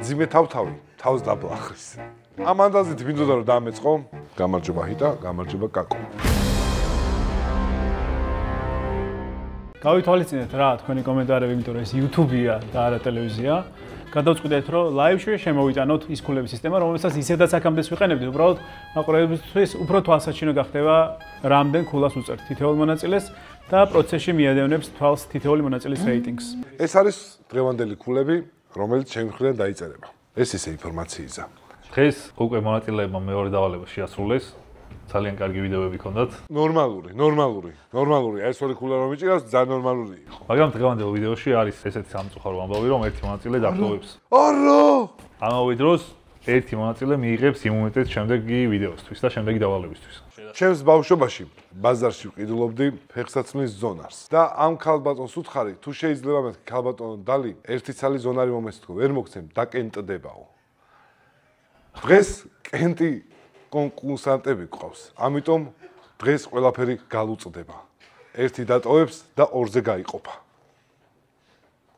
ძიმე თავთავი თავს დაბლახრის. ამ ანდაზით მინდოდა რომ დამეწყო. გამარჯობა ჰიტა, გამარჯობა კაკო. გავითვალისწინეთ რა თქვენი კომენტარები, იმიტომ რომ ეს YouTube-ია და არა ტელევიზია. გადავწყვიტეთ რომ live-ში შემოვიტანოთ ის ქულების სისტემა, რომელსაც ისედაც აქამდე ვიყენებდით, უბრალოდ მაყურებელისთვის უფრო თვალსაჩინო გახდება რამდენ ქულას უწევთ თითოეულ მონაწილეს და პროცესში მიადევნებს თვალს თითოეული მონაწილის რეიტინგს. ეს არის დღევანდელი ქულები, რომელიც ჩემი მხრიდან დაიწერება. ეს ისე ინფორმაციისა. დღეს უკვე მონაწილეებმა მეორე დავალება შეასრულეს. ძალიან კარგი ვიდეოები ჰქონდათ. ნორმალური. ეს ორი ქულა რომ მიჭირავს, ძალიან ნორმალური იყო. მაგრამ დღევანდელ ვიდეოში არის ესეთი სამწუხარო ამბავი, რომ ერთი მონაწილე დაგტოვებს. არო! ამავე დროს ერთი მონაწილე მიიღებს იმუნიტეტს შემდეგი ვიდეოსთვის და შემდეგი დავალებისთვის. ჩემს ბავშვობაში ბაზარში ვყიდულობდი ფეხსაცმლის ზონარს და ამ ქალბატონს უთხარი, თუ შეიძლება მეთქი ქალბატონო დალი, ერთი ცალი ზონარი მომესთქო, ვერ მოგცემ, დაკენტდებაო. დღეს კენტი კონკურსანტები გყავს. ამიტომ დღეს ყველაფერი გალუწდება. ერთი დატოვებს და ორზე გაიყოფა.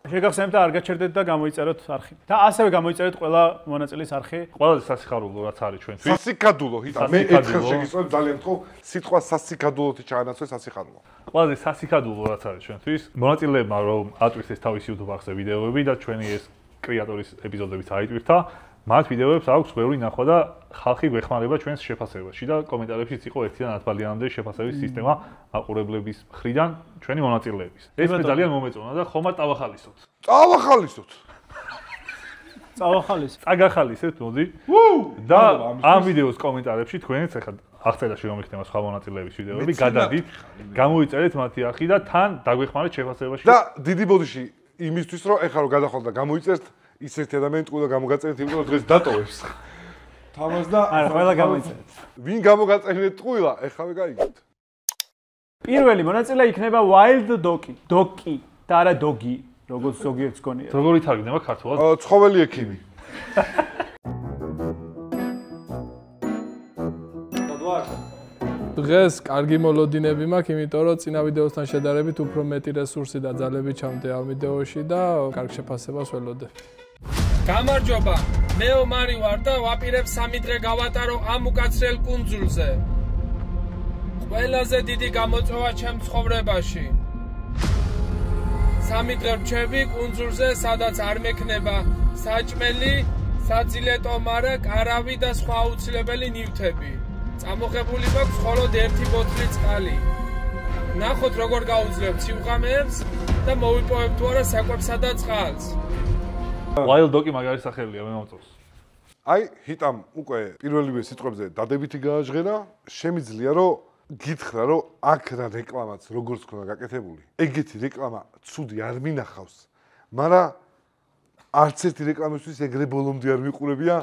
შეგახსენებთ და არ გაჩერდეთ და გამოიწეროთ არხი. და ასევე გამოიწერეთ ყველა მონაწილის არხი. ყველაზე სასიხარულო რაც არის ჩვენთვის. სასიკადულო ჰიტა. მე ერთხელ შეგისწრებ ძალიან თქო, სიტყვა სასიკადულოთი ჩაანაცვლე სასიხარულო. ყველაზე სასიკადულო რაც არის ჩვენთვის. მონაწილეებმა რომ ატვირთეს თავის YouTube არხზე ვიდეოები და ჩვენი ეს კრეატორის ეპიზოდებიც აიტვირთა. მათ ვიდეოებს აქვს ბევრი ნახვა და ხალხი გვეხმარება ჩვენს შეფასებაში და კომენტარებშიც იყო 1-დან 10 ბალიანამდე შეფასების სისტემა მაყურებლების მხრიდან ჩვენი მონაწილეების. ეს მე ძალიან მომეწონა და ხომ არ წავახალისოთ. წაგახალისეთ, მოდი. და ამ ვიდეოს კომენტარებში თქვენიც ახლა აღწერაში რომ იქნება სხვა მონაწილეების ვიდეოები, გადადით, გამოიწერეთ მათი არხი და თან დაგვეხმარეთ შეფასებაში. და დიდი ბოდიში იმისთვის რომ ეხლა რომ გადახვალ და გამოიწერთ ის ერთი ადამიანი ტყუილ და გამოგაწერეთ, იმიტომ რომ დღეს დატოვებს. თამას და არა, ყველა გამოიწერეთ. ვინ გამოგაწერეთ ტყუილა, ეხლა გაიგეთ. პირველი მონაწილე იქნება Wild Doki. Doki და არა Dogi, როგორც ზოგიერთს გონია. როგორ ითარგმნება ქართულად? ცხოველი ექიმი. დღეს კარგი მოლოდინები მაქვს, იმიტომ რომ წინა ვიდეოსთან შედარებით უფრო მეტი რესურსი და ძალები ჩამდი ამ ვიდეოში და კარგ შეფასებას ველოდებ. გამარჯობა, მე ომარი ვარ და ვაპირებ 3 დღე გავატარო ამ უკაცრიელ კუნძულზე. ყველაზე დიდი გამოწვევა ჩემ ცხოვრებაში. 3 დღე რჩები კუნძულზე, სადაც არ მექნება საჭმელი, საძილეტო მარაკ, არავი და სხვა აუცილებელი ნივთები. წამოღებული მაქვს მხოლოდ 1 ბოთლი წყალი. ნახოთ როგორ გაუძლევთ სიუღამეებს და მოვიპოვებთ თუ არა საკვებსა და წყალს. Wild Doki მაგარი სახელია, მე მომწონს. აი, ჰიტამ უკვე პირველივე სიტყვებზე დადებითი გააჟღერა, შემიძლია რომ გითხრა რომ აქ რა რეკლამაც როგორც ქონა გაკეთებული. ეგეთი რეკლამა ცუდი არ მინახავს, მაგრამ არც ერთი რეკლამისთვის ეგრე ბოლომდე არ მიყურებია,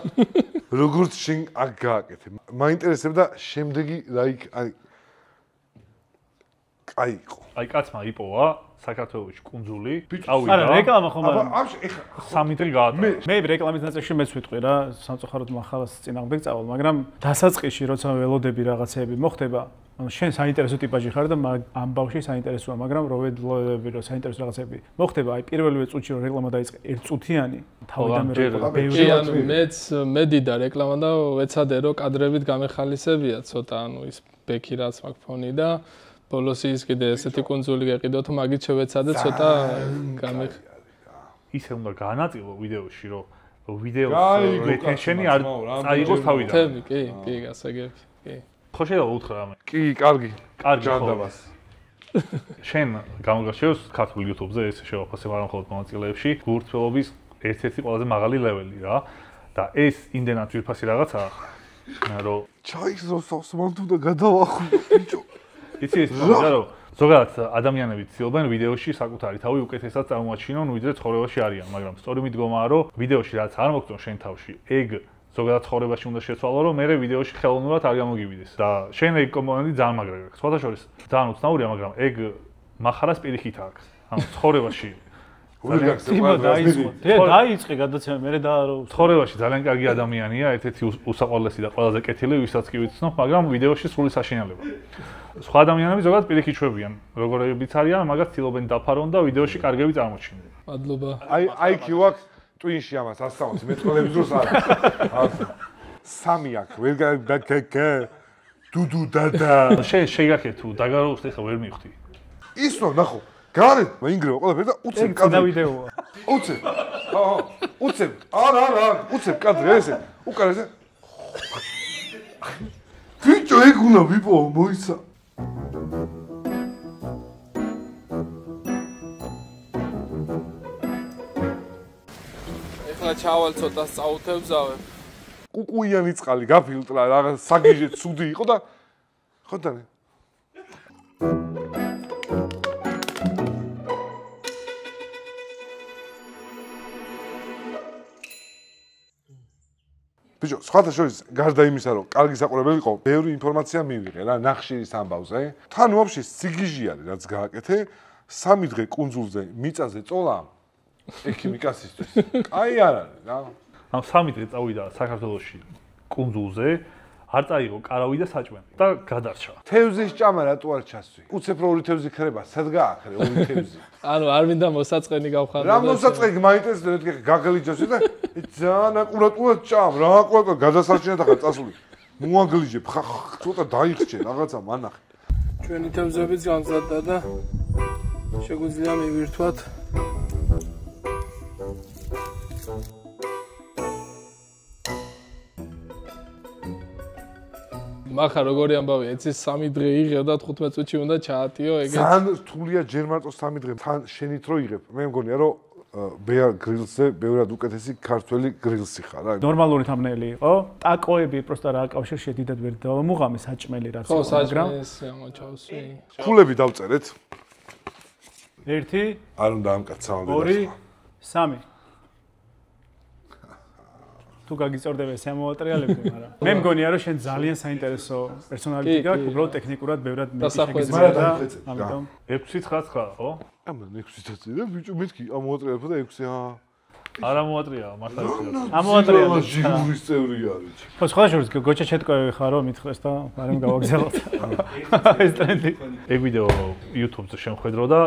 როგორც შენ აქ გააკეთე. მაინტერესებდა შემდეგი რა იქ აი იყო. აი კაცმა იპოვა საქართველოში კუნძული, წავიდა. არა, რეკლამა ხომ არა. ეხა 3 დღე გაატარა. მე რეკლამის ნაწილში მეც ვიტყვი რა, სამწუხაროდ მახალას წინააღმდეგ წავალ, მაგრამ დასაწყისში როცა ველოდები რაღაცეები მოხდება, ანუ შენ საინტერესო ტიპაჟი ხარ და ამ ბავში საინტერესოა, მაგრამ რო ველოდები რომ საინტერესო რაღაცეები მოხდება, აი პირველივე წუთში რომ რეკლამა დაიწყე, 1 წუთიანი თავიდან კი, ანუ მეც მედიდა რეკლამა და ვეცადე რომ კადრებით გამეხალისებია ცოტა, ანუ ის ბექი რაც მაქვს ფონი და ბოლოს ის კიდე ესეთი კუნძული გეყიდოთ, მაგით შევეცადე ცოტა ისე უნდა გაანაწილო ვიდეოში, რომ ვიდეოს retention-ი არ წაიღოს თავიდან. თემი, კი, გასაგები, კი. ხო შეიძლება უთხრა რამე? კი, კარგი. ჯანდაბას. შენ გამოგარჩევს ქართულ YouTube-ზე ეს შევაფასებ არ მხოლოდ მონაწილეებში, გულრთველობის ერთ-ერთი ყველაზე მაღალი ლეველი რა და ეს იმდენად ძვირფასი რაღაცაა, რომ ჩაიგზოს მანდ უნდა გადავახუნო ბიჭო. იცი ეს რა რომ ზოგადად ადამიანები ცდილობენ ვიდეოში საკუთარი თავი უკეთესად წარმოაჩინონ, ვიდრე ცხოვრებაში არიან, მაგრამ სწორი მიდგომაა, რომ ვიდეოში რაც არ მოგწონ შენ თავში, ეგ ზოგადად ცხოვრებაში უნდა შეცვალო, რომ მე ვიდეოში ხელოვნურად არ გამოგივიდეს. და შენ ეგ კომპონენტი ძალიან მაგრა გაქვს. სხვათა შორის ძალიან უცნაურია, მაგრამ ეგ მახარას პირიქით აქვს. ანუ ცხოვრებაში დაიწყე გადაცემა მე და ცხოვრებაში ძალიან კარგი ადამიანია, ერთ-ერთი უსაყვარლესი და ყველაზე კეთილი, ვისაც კი ვიცნობ, მაგრამ ვიდეოში სრული საშინელება. სხვა ადამიანები ზოგადად პირიქით შვებიან, როგორებიც არიან, მაგას ცდილობენ დაფარონ და ვიდეოში კარგები წარმოჩინონ. მადლობა. აი IQ აქვს ტვინში ამას ასწავლოს მეტყოლების დროს არის. სამი აქვს, ვერ გაგაგა. დუდუ დადა. შეგახე თუ დაგაროს ეხა ვერ მივხვდი. ისო ნახო. გარეთ მოინგრევა ყველაფერი და უცებ კადრი. წინა ვიდეოა. უცებ. უცებ. არა, უცებ კადრი ესე. უკან ესე. ბიჭო ეგ უნდა ვიპოვო მოიცა. ეხლა ჩავალ ცოტა სწაუთებზავებ. კუკუიანი წყალი გაფილტრა რაღაც საგიჟე ცუდი იყო და ხოდანი. ბიჭო, სხვათა შორის გარდა იმისა, რომ კარგი საყურებელი იყო, ბევრი ინფორმაცია მივიღე რა ნახშირის ამბავზე. თან ვაფშე სიგიჟი არის რაც გააკეთე, 3 დღე კუნძულზე მიწაზე წოლა ექიმიკასისთვის. აი არ არის რა. ამ 3 დღე წავიდა საქართველოში კუნძულზე, არ წაიღო კარავი და საჭმელი და გადარჩა. თევზის ჭამა რატო არ ჩასვი? უცებ რო 2 თევზი ხრება, სად გაახრე 2 თევზი? ანუ არ მინდა მოსაწყენი გავხადო. რა მოსაწყენი მაინტერესებს მეთქე გაგლიჯოს და ძალიან აკურატულად ჭამ, რა აკურატულად გადასარჩენად ახლა წასული. მოაგლიჯებ, ცოტა დაიხჭე რაღაცა მანახე. ჩვენი თევზებიც გამზადდა და შეგვიძლია მივირთვათ. მახა როგორი ამბავია, ეცის 3 დღე იღებ და 15 წუთში უნდა ჩაატიო, ეგეც. ძალიან რთულია ჯერ მარტო 3 დღე, თან შენით რო იღებ. მე მგონია რომ ბეარ გრილზე ბევრად უკეთესი ქართველი გრილსი ხარ რა. ნორმალური თამბნელი იყო. ტაკოები პროსტა რა კავშირში დიდად ვერ დავამუღამე საჭმელი რაც ხო, საჭმელის ამოჩავსვი. ქულები დავწერეთ. 1 არ უნდა ამკაცავდე. 2 3 თუ გაგიწორდება ეს ამოატრიალებდი, მაგრამ მე მგონია რომ შენ ძალიან საინტერესო პერსონალიტეტი გაქვს, უბრალოდ ტექნიკურად ბევრად მეტი შეგიძლია და ამიტომ 6-9 ხო? ამან 6-9 და ბიჭო მეთქი ამოატრიალებ და 6 არ ამოატრია, მართლა 6. ამოატრია ჟიურის წევრი არის. ხო, სხვა შორის გოჩა ჩეტკოევი ხარ რომ მითხრეს და მაგრამ გავაგზავნოთ. ეს ტრენდი. ეგ ვიდეო YouTube-ზე შემხედრო და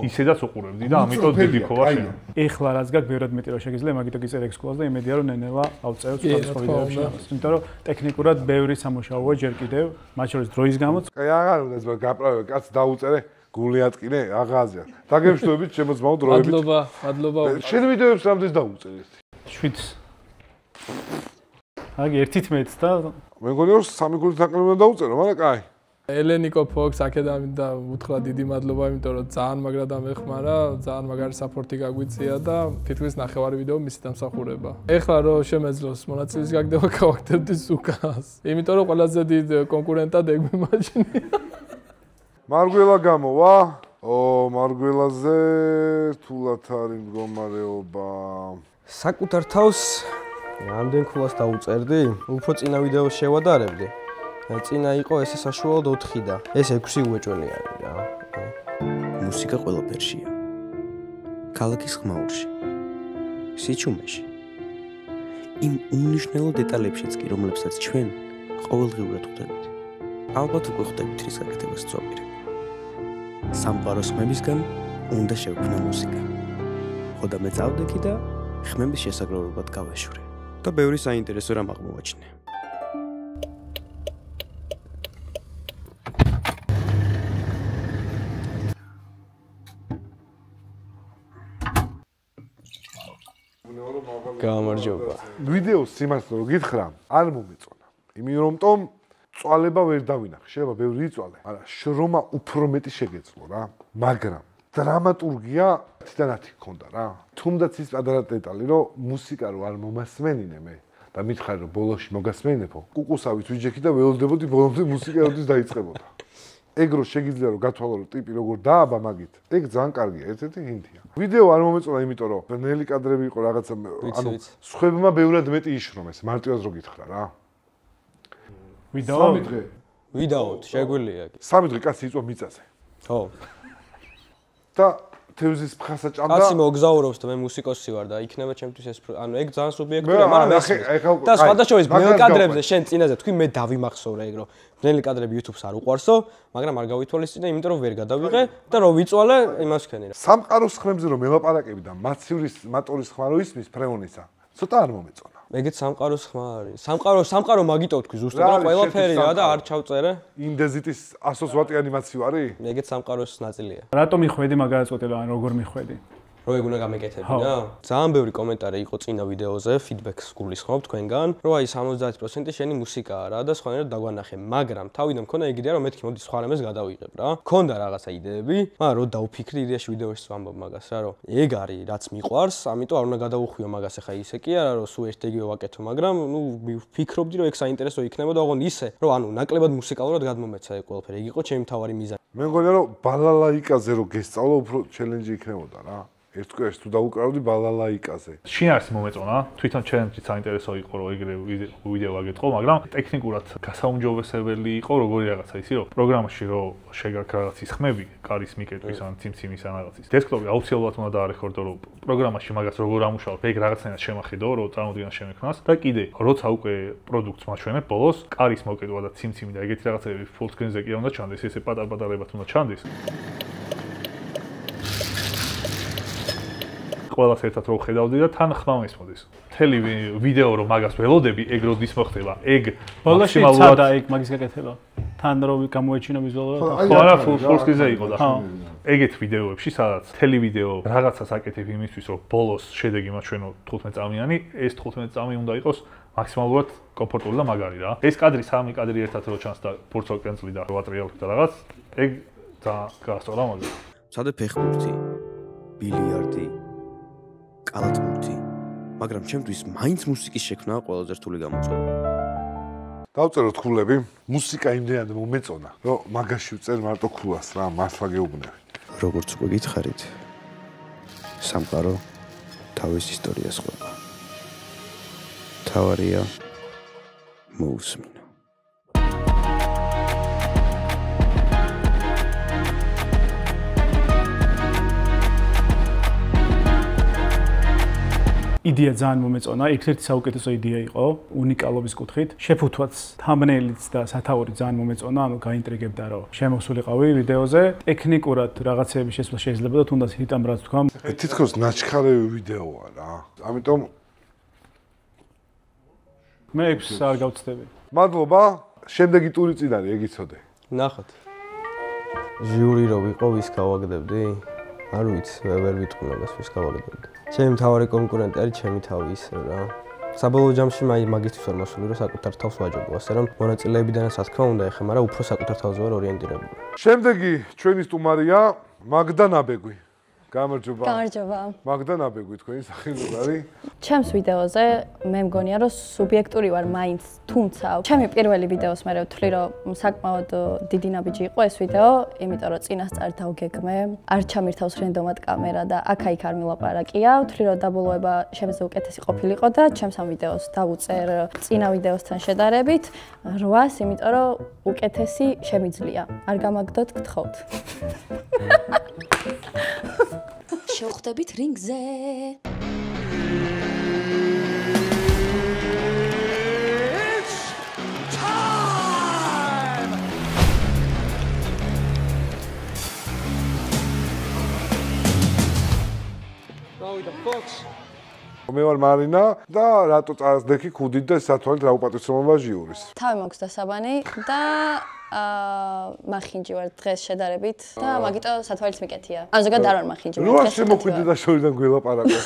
ისედაც უყურებდი და ამიტომ დიდი ქოვა შენ. ეხლა რაც გაქვს ბევრად მეტი რომ შეგიძლია, მაგითო გიწერ ექსკლუზ და იმედია რომ ნენელა ავწევთ სხვადასხვა ვიდეოებში. იმიტომ რომ ტექნიკურად ბევრი სამუშაოა ჯერ კიდევ, მათ შორის დროის გამოც. აი აღარ უნდა ეს გაправე, კაც დაუწერე, გული ატკინე, აღაზია. დაგემშვიდობით შემოძმაო დროებით. მადლობა. შენ ვიდეოებს რამდენს დაუწერე? 7. აგი 1-11 და მე მგონია რომ 3 გულით ნაკლები უნდა დაუწერო, მაგრამ კაი. ელენიკო ფოქს აქედან და უთხრა დიდი მადლობა, იმიტომ რომ ძალიან მაგრად ამეხმარა, ძალიან მაგარი საპორტი გაგვიწია და თითქმის ნახევარი ვიდეო მისი დამსახურება. ეხლა რომ შემეძლოს მონაწილის გაგდება გავაკეთებდი სუკას. იმიტომ რომ ყველაზე დიდ კონკურენტად ეგ მიმაჩნია. მარგველა გამოვა. მარგველაზე რთულად არის მდგომარეობა. საკუთარ თავს რამდენ ქულას დაუწერდი? უფრო წინა ვიდეოს შევადარებდი. წინა იყო ესე საშუალოდ 4 და ეს 6 უეჭველი არის რა. მუსიკა ყველაფერშია. ქალაქის ხმაურში. სიჩუმეში. იმ უნიშნელო დეტალებშიც კი, რომლებსაც ჩვენ ყოველდღიურად ხვდებით. ალბათ უკვე ხვდებით რის გაკეთებას წვაპირებ. სამყაროს ხმებისგან უნდა შევქმნა მუსიკა. ხოდა მე წავდექი და ხმების შესაძლებლობად გავეშურე. და ბევრი საინტერესო რამ აღმოვაჩინე. გამარჯობა. ვიდეოს სიმართლე რო გითხრა, არ მომეწონა. იმიტომ წვალება ვერ დავინახე. შეიძლება ბევრი იწვალე, მაგრამ შრომა უფრო მეტი შეგეძლო რა. მაგრამ დრამატურგია თითანათი ქონდა რა. თუმდაც ის პატარა დეტალი, რომ მუსიკა რო არ მომასმენინე მე და მითხარი რომ ბოლოში მოგასმენინებო, კუკუსავით ვიჯექი და ველოდებოდი ბოლომდე მუსიკა როდის დაიწყებოდა. ეგ რო შეგიძლია რომ გათვალო რომ ტიპი როგორ დააბა მაგით. ეგ ძალიან კარგია, ერთ-ერთი ჰინტია. ვიდეო არ მომეწონა, იმიტომ რომ ნელი კადრები იყო რაღაცა, ანუ სხვებმა ბევრად მეტი იშრომეს, მარტივად რო გითხრა რა. ვიდეო 3 დღე. ვიდაოთ, შეგვიძლია კი. 3 დღე კაცი იწვა მიწაზე. ხო. და თევზის ფხასა ჭამდა. კაცი მოგზაურობს და მე მუსიკოსი ვარ და იქნება ჩემთვის ეს ანუ ეგ ძალიან სუბიექტურია, მაგრამ და სხვადასხვა ბნელი კადრებზე შენ წინაზე თქვი მე დავიმახსოვრე ეგ რომ ბნელი კადრები YouTube-ს არ უყვარსო, მაგრამ არ გავითვალისწინე, იმიტომ რომ ვერ გადავიღე და რო ვიწვალე იმას ვქენი რა. სამყაროს ხმებზე რომ ელაპარაკები და მატორის ხმა რო ისმის ფრეონისა, ცოტა არ მომეწონა. ეგეც სამყაროს ხმა არის. სამყარო მაგიტო თქვი ზუსტად რა ყველაფერია და არ ჩავწერე. ინდეზიტის 100 ვატიანი მაცივარი? ეგეც სამყაროს ნაწილია. რატომ მიხვედი მაგალითად ან როგორ მიხვედი? რო ეგ უნდა გამეკეთებინა? ძალიან ბევრი კომენტარი იყო წინა ვიდეოზე, ფიდბექს გულისხმობ თქვენგან, რომ აი 70% შენი მუსიკაა რა და სხვანაირად დაგვანახე, მაგრამ თავიდან მქონდა ეგ იდეა რომ მეთქი მოდი სხვა რამეს გადავიღებ რა. მქონდა რაღაცა იდეები, მაგრამ რო დავფიქრი იდეაში ვიდეოში ვამბობ მაგას რა, რომ ეგ არის რაც მიყვარს, ამიტომ არ უნდა გადავუხვიო მაგას ახლა ისე კი არა რომ სულ ერთეგივე ვაკეთო, მაგრამ ნუ ვფიქრობდი რომ ეგ საინტერესო იქნება და ოღონდ ისე, რომ ანუ ნაკლებად მუსიკალურად გადმომეცა ეგ ყველაფერი. ეგ იყო ჩემი მთავარი მიზანი. მე მგონია რომ ბალალაიკაზე რო გესწავლა უფრო ჩელენჯი იქნებოდა რა. ერთ კვირაში თუ დაუკრავდი ბალალაიკაზე. შენ არის მომეწონა, თვითონ ჩელენჯი საინტერესო იყო რომ ეგრე ვიდეო ვაგეთყო, მაგრამ ტექნიკურად გასაუმჯობესებელი იყო როგორი რაღაცა ისი რომ პროგრამაში რომ შეგარქ რაღაცის ხმები, კარის მიკეტვის ან ციმციმის ან რაღაცის. დესკტოპი აუცილებლად უნდა დაარეკორდო რომ პროგრამაში მაგას როგორ ამუშავებ, ეგ რაღაცნაირად შემახედო რომ წარმოდგენა შემექმნას და კიდე როცა უკვე პროდუქტს მაჩვენებ ბოლოს, კარის მოკეტვა და ციმციმი და ეგეთი რაღაცები full screen-ზე კი არ უნდა ჩანდეს, ესე პატარ-პატარებად უნდა ჩანდეს. ყველას ერთად რო ხედავდი და თან ხმა მესმოდეს. მთელი ვიდეო რომ მაგას ველოდები, ეგ როდის მოხდება, ეგ ბოლოში ცადა ეგ მაგის გაკეთება. თან რო გამოეჩინო ვიზუალურად. ხო არა, full screen-ზე იყო და ეგეთ ვიდეოებში, სადაც მთელი ვიდეო რაღაცას აკეთებ იმისთვის, რომ ბოლოს შედეგი მაჩვენო 15 წამიანი, ეს 15 წამი უნდა იყოს მაქსიმალურად კომფორტული და მაგარი რა. ეს კადრი, სამი კადრი ერთად რო ჩანს და ფურცო კენწლი და ვატრიალში და რაღაც, ეგ ძალიან გასწორა მაგარი. სად ფეხბურთი, ბილიარდი, კალათბურთი, მაგრამ ჩემთვის მაინც მუსიკის შექმნაა ყველაზე რთული გამოწვევა. დავწეროთ ქულები, მუსიკა იმდენად მომეწონა, რომ მაგაში ვწერ მარტო ქულას რა, მართლა გეუბნები. როგორც უკვე გითხარით, სამყარო თავის ისტორიას ყვება. თავარია მოусმინო. იდეა ძალიან მომეწონა, ერთ-ერთი საუკეთესო იდეა იყო, უნიკალობის კუთხით. შეფუთვაც, თამბნეილიც და სათაური ძალიან მომეწონა, ანუ გაინტრიგებდა, რომ შემოსულიყავი ვიდეოზე. ტექნიკურად რაღაცეების შესვლა შეიძლება და თუნდაც ჰიტამ რაც თქვა. თითქოს ნაჩქარევი ვიდეოა რა. ამიტომ მე 6 არ გავწდები. მადლობა. შემდეგი ტური წინ არის, ეგ იცოდე. ნახოთ. ჟიური რო ვიყო, ვის გავაგდებდი? არ ვიცი, ვერ ვიტყვი მაგას, ვის გავაგდებდი. ჩემი მთავარი კონკურენტი არის ჩემი თავი ისე რა. საბოლოო ჯამში მაგისთვის ვარ მოსული, რომ საკუთარ თავს ვაჯობო, ასე რომ მონაწილეებიდანაც რა თქმა უნდა ეხა, მაგრამ უფრო საკუთარ თავზე ვარ ორიენტირებული. შემდეგი ჩვენი სტუმარია მაგდა ნაბეგვი. გამარჯობა. გამარჯობა. მაგდა ნაბეგვი თქვენი სახელი არის? ჩემს ვიდეოზე მე მგონია რომ სუბიექტური ვარ მაინც, თუმცა ჩემი პირველი ვიდეოს მე ვთვლი რომ საკმაოდ დიდი ნაბიჯი იყო ეს ვიდეო, იმიტომ რომ წინასწარ დავგეგმე, არ ჩამირთავს რენდომად კამერა და აქა-იქ არ მილაპარაკია, ვთვლი რომ დაბოლოება შემზე უკეთესი ყოფილიყო და ჩემს ამ ვიდეოს დავუწერ წინა ვიდეოსთან შედარებით 8-ს, იმიტომ რომ უკეთესი შემიძლია. არ გამაგდოთ, გთხოვთ. შევხვდებით რინგზე. მე ვარ მარინა და რატო წარსდექი ქუდით და სათვალით რა უპატისრომობა ჟიურის. თავი მაქვს დასაბანი და მახინჯი ვარ დღეს შედარებით და მაგიტო სათვალიც მიკეთია. ანუ ზოგადად არ ვარ მახინჯი. რა შემოხვიდე და შორიდან გველაპარაკო.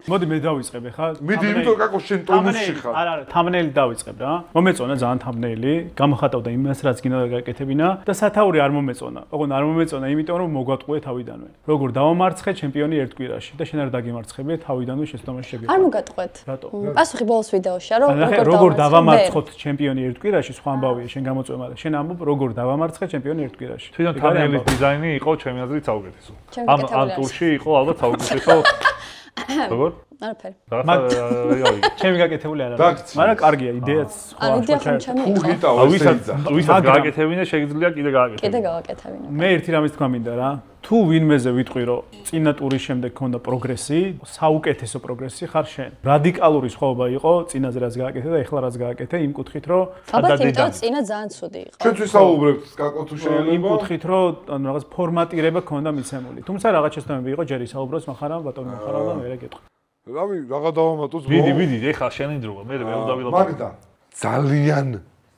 მოდი მე დავიწყებ ახლა. მიდი, იმიტომ კაკო შენ ტონუსში ხარ. არა, თამბნეილი დავიწყებ რა. მომეწონა ძალიან თამბნეილი, გამოხატავდა იმას, რაც გინდა გაკეთებინა და სათაური არ მომეწონა. ოღონდ არ მომეწონა, იმიტომ რომ მოგვატყუე თავიდანვე. როგორ დავამარცხე ჩემპიონი ერთ კვირაში და შენ არ დაგემარცხებია თავიდანვე შეცდომაში შეგეყო. არ მოგატყვეთ. რატო? პასუხი ბოლოს ვიდეოშია რომ როგორ დავამარცხოთ ჩემპიონი ერთ კვირაში, სხვა ამბავია შენ გამოწვევა და შენ ამბობ როგორ დავამარცხე ჩემპიონი ერთ კვირაში. თვითონ თამბნეილის დიზაინი იყო ჩემი აზრით საუკეთესო. ამ ტურში იყო ალბათ საუკეთესო. როგორ? არაფერი. ჩემი გაკეთებული არ არის. მაგრამ კარგია იდეაც ხო. ანუ იდეა ხომ ჩემი იყო. ვისაც გააკეთებინა შეგიძლია კიდე გააკეთებინა. კიდე გავაკეთებინა. მე ერთი რამის თქვა მინდა რა. თუ ვინმეზე ვიტყვი რომ წინა ტურის შემდეგ ქონდა პროგრესი, საუკეთესო პროგრესი ხარ შენ. რადიკალური სხვაობა იყო წინაზე რაც გააკეთე და ეხლა რაც გააკეთე იმ კუთხით რომ ალბათ იმიტომ წინა ძალიან ცუდი იყო. ჩვენთვის საუბრებთ კაკო თუ შეიძლება იმ კუთხით რომ ანუ რაღაც ფორმატირება ქონდა მიცემული. თუმცა რაღაც შეცდომები იყო ჯერ ისაუბროს מחარამ ბატონო מחარამ და მე გეტყვი. რავი რაღა დავამატოს ვიდი ეხლა შენი დროა მე უნდა ვილაპარაკო. მაგდა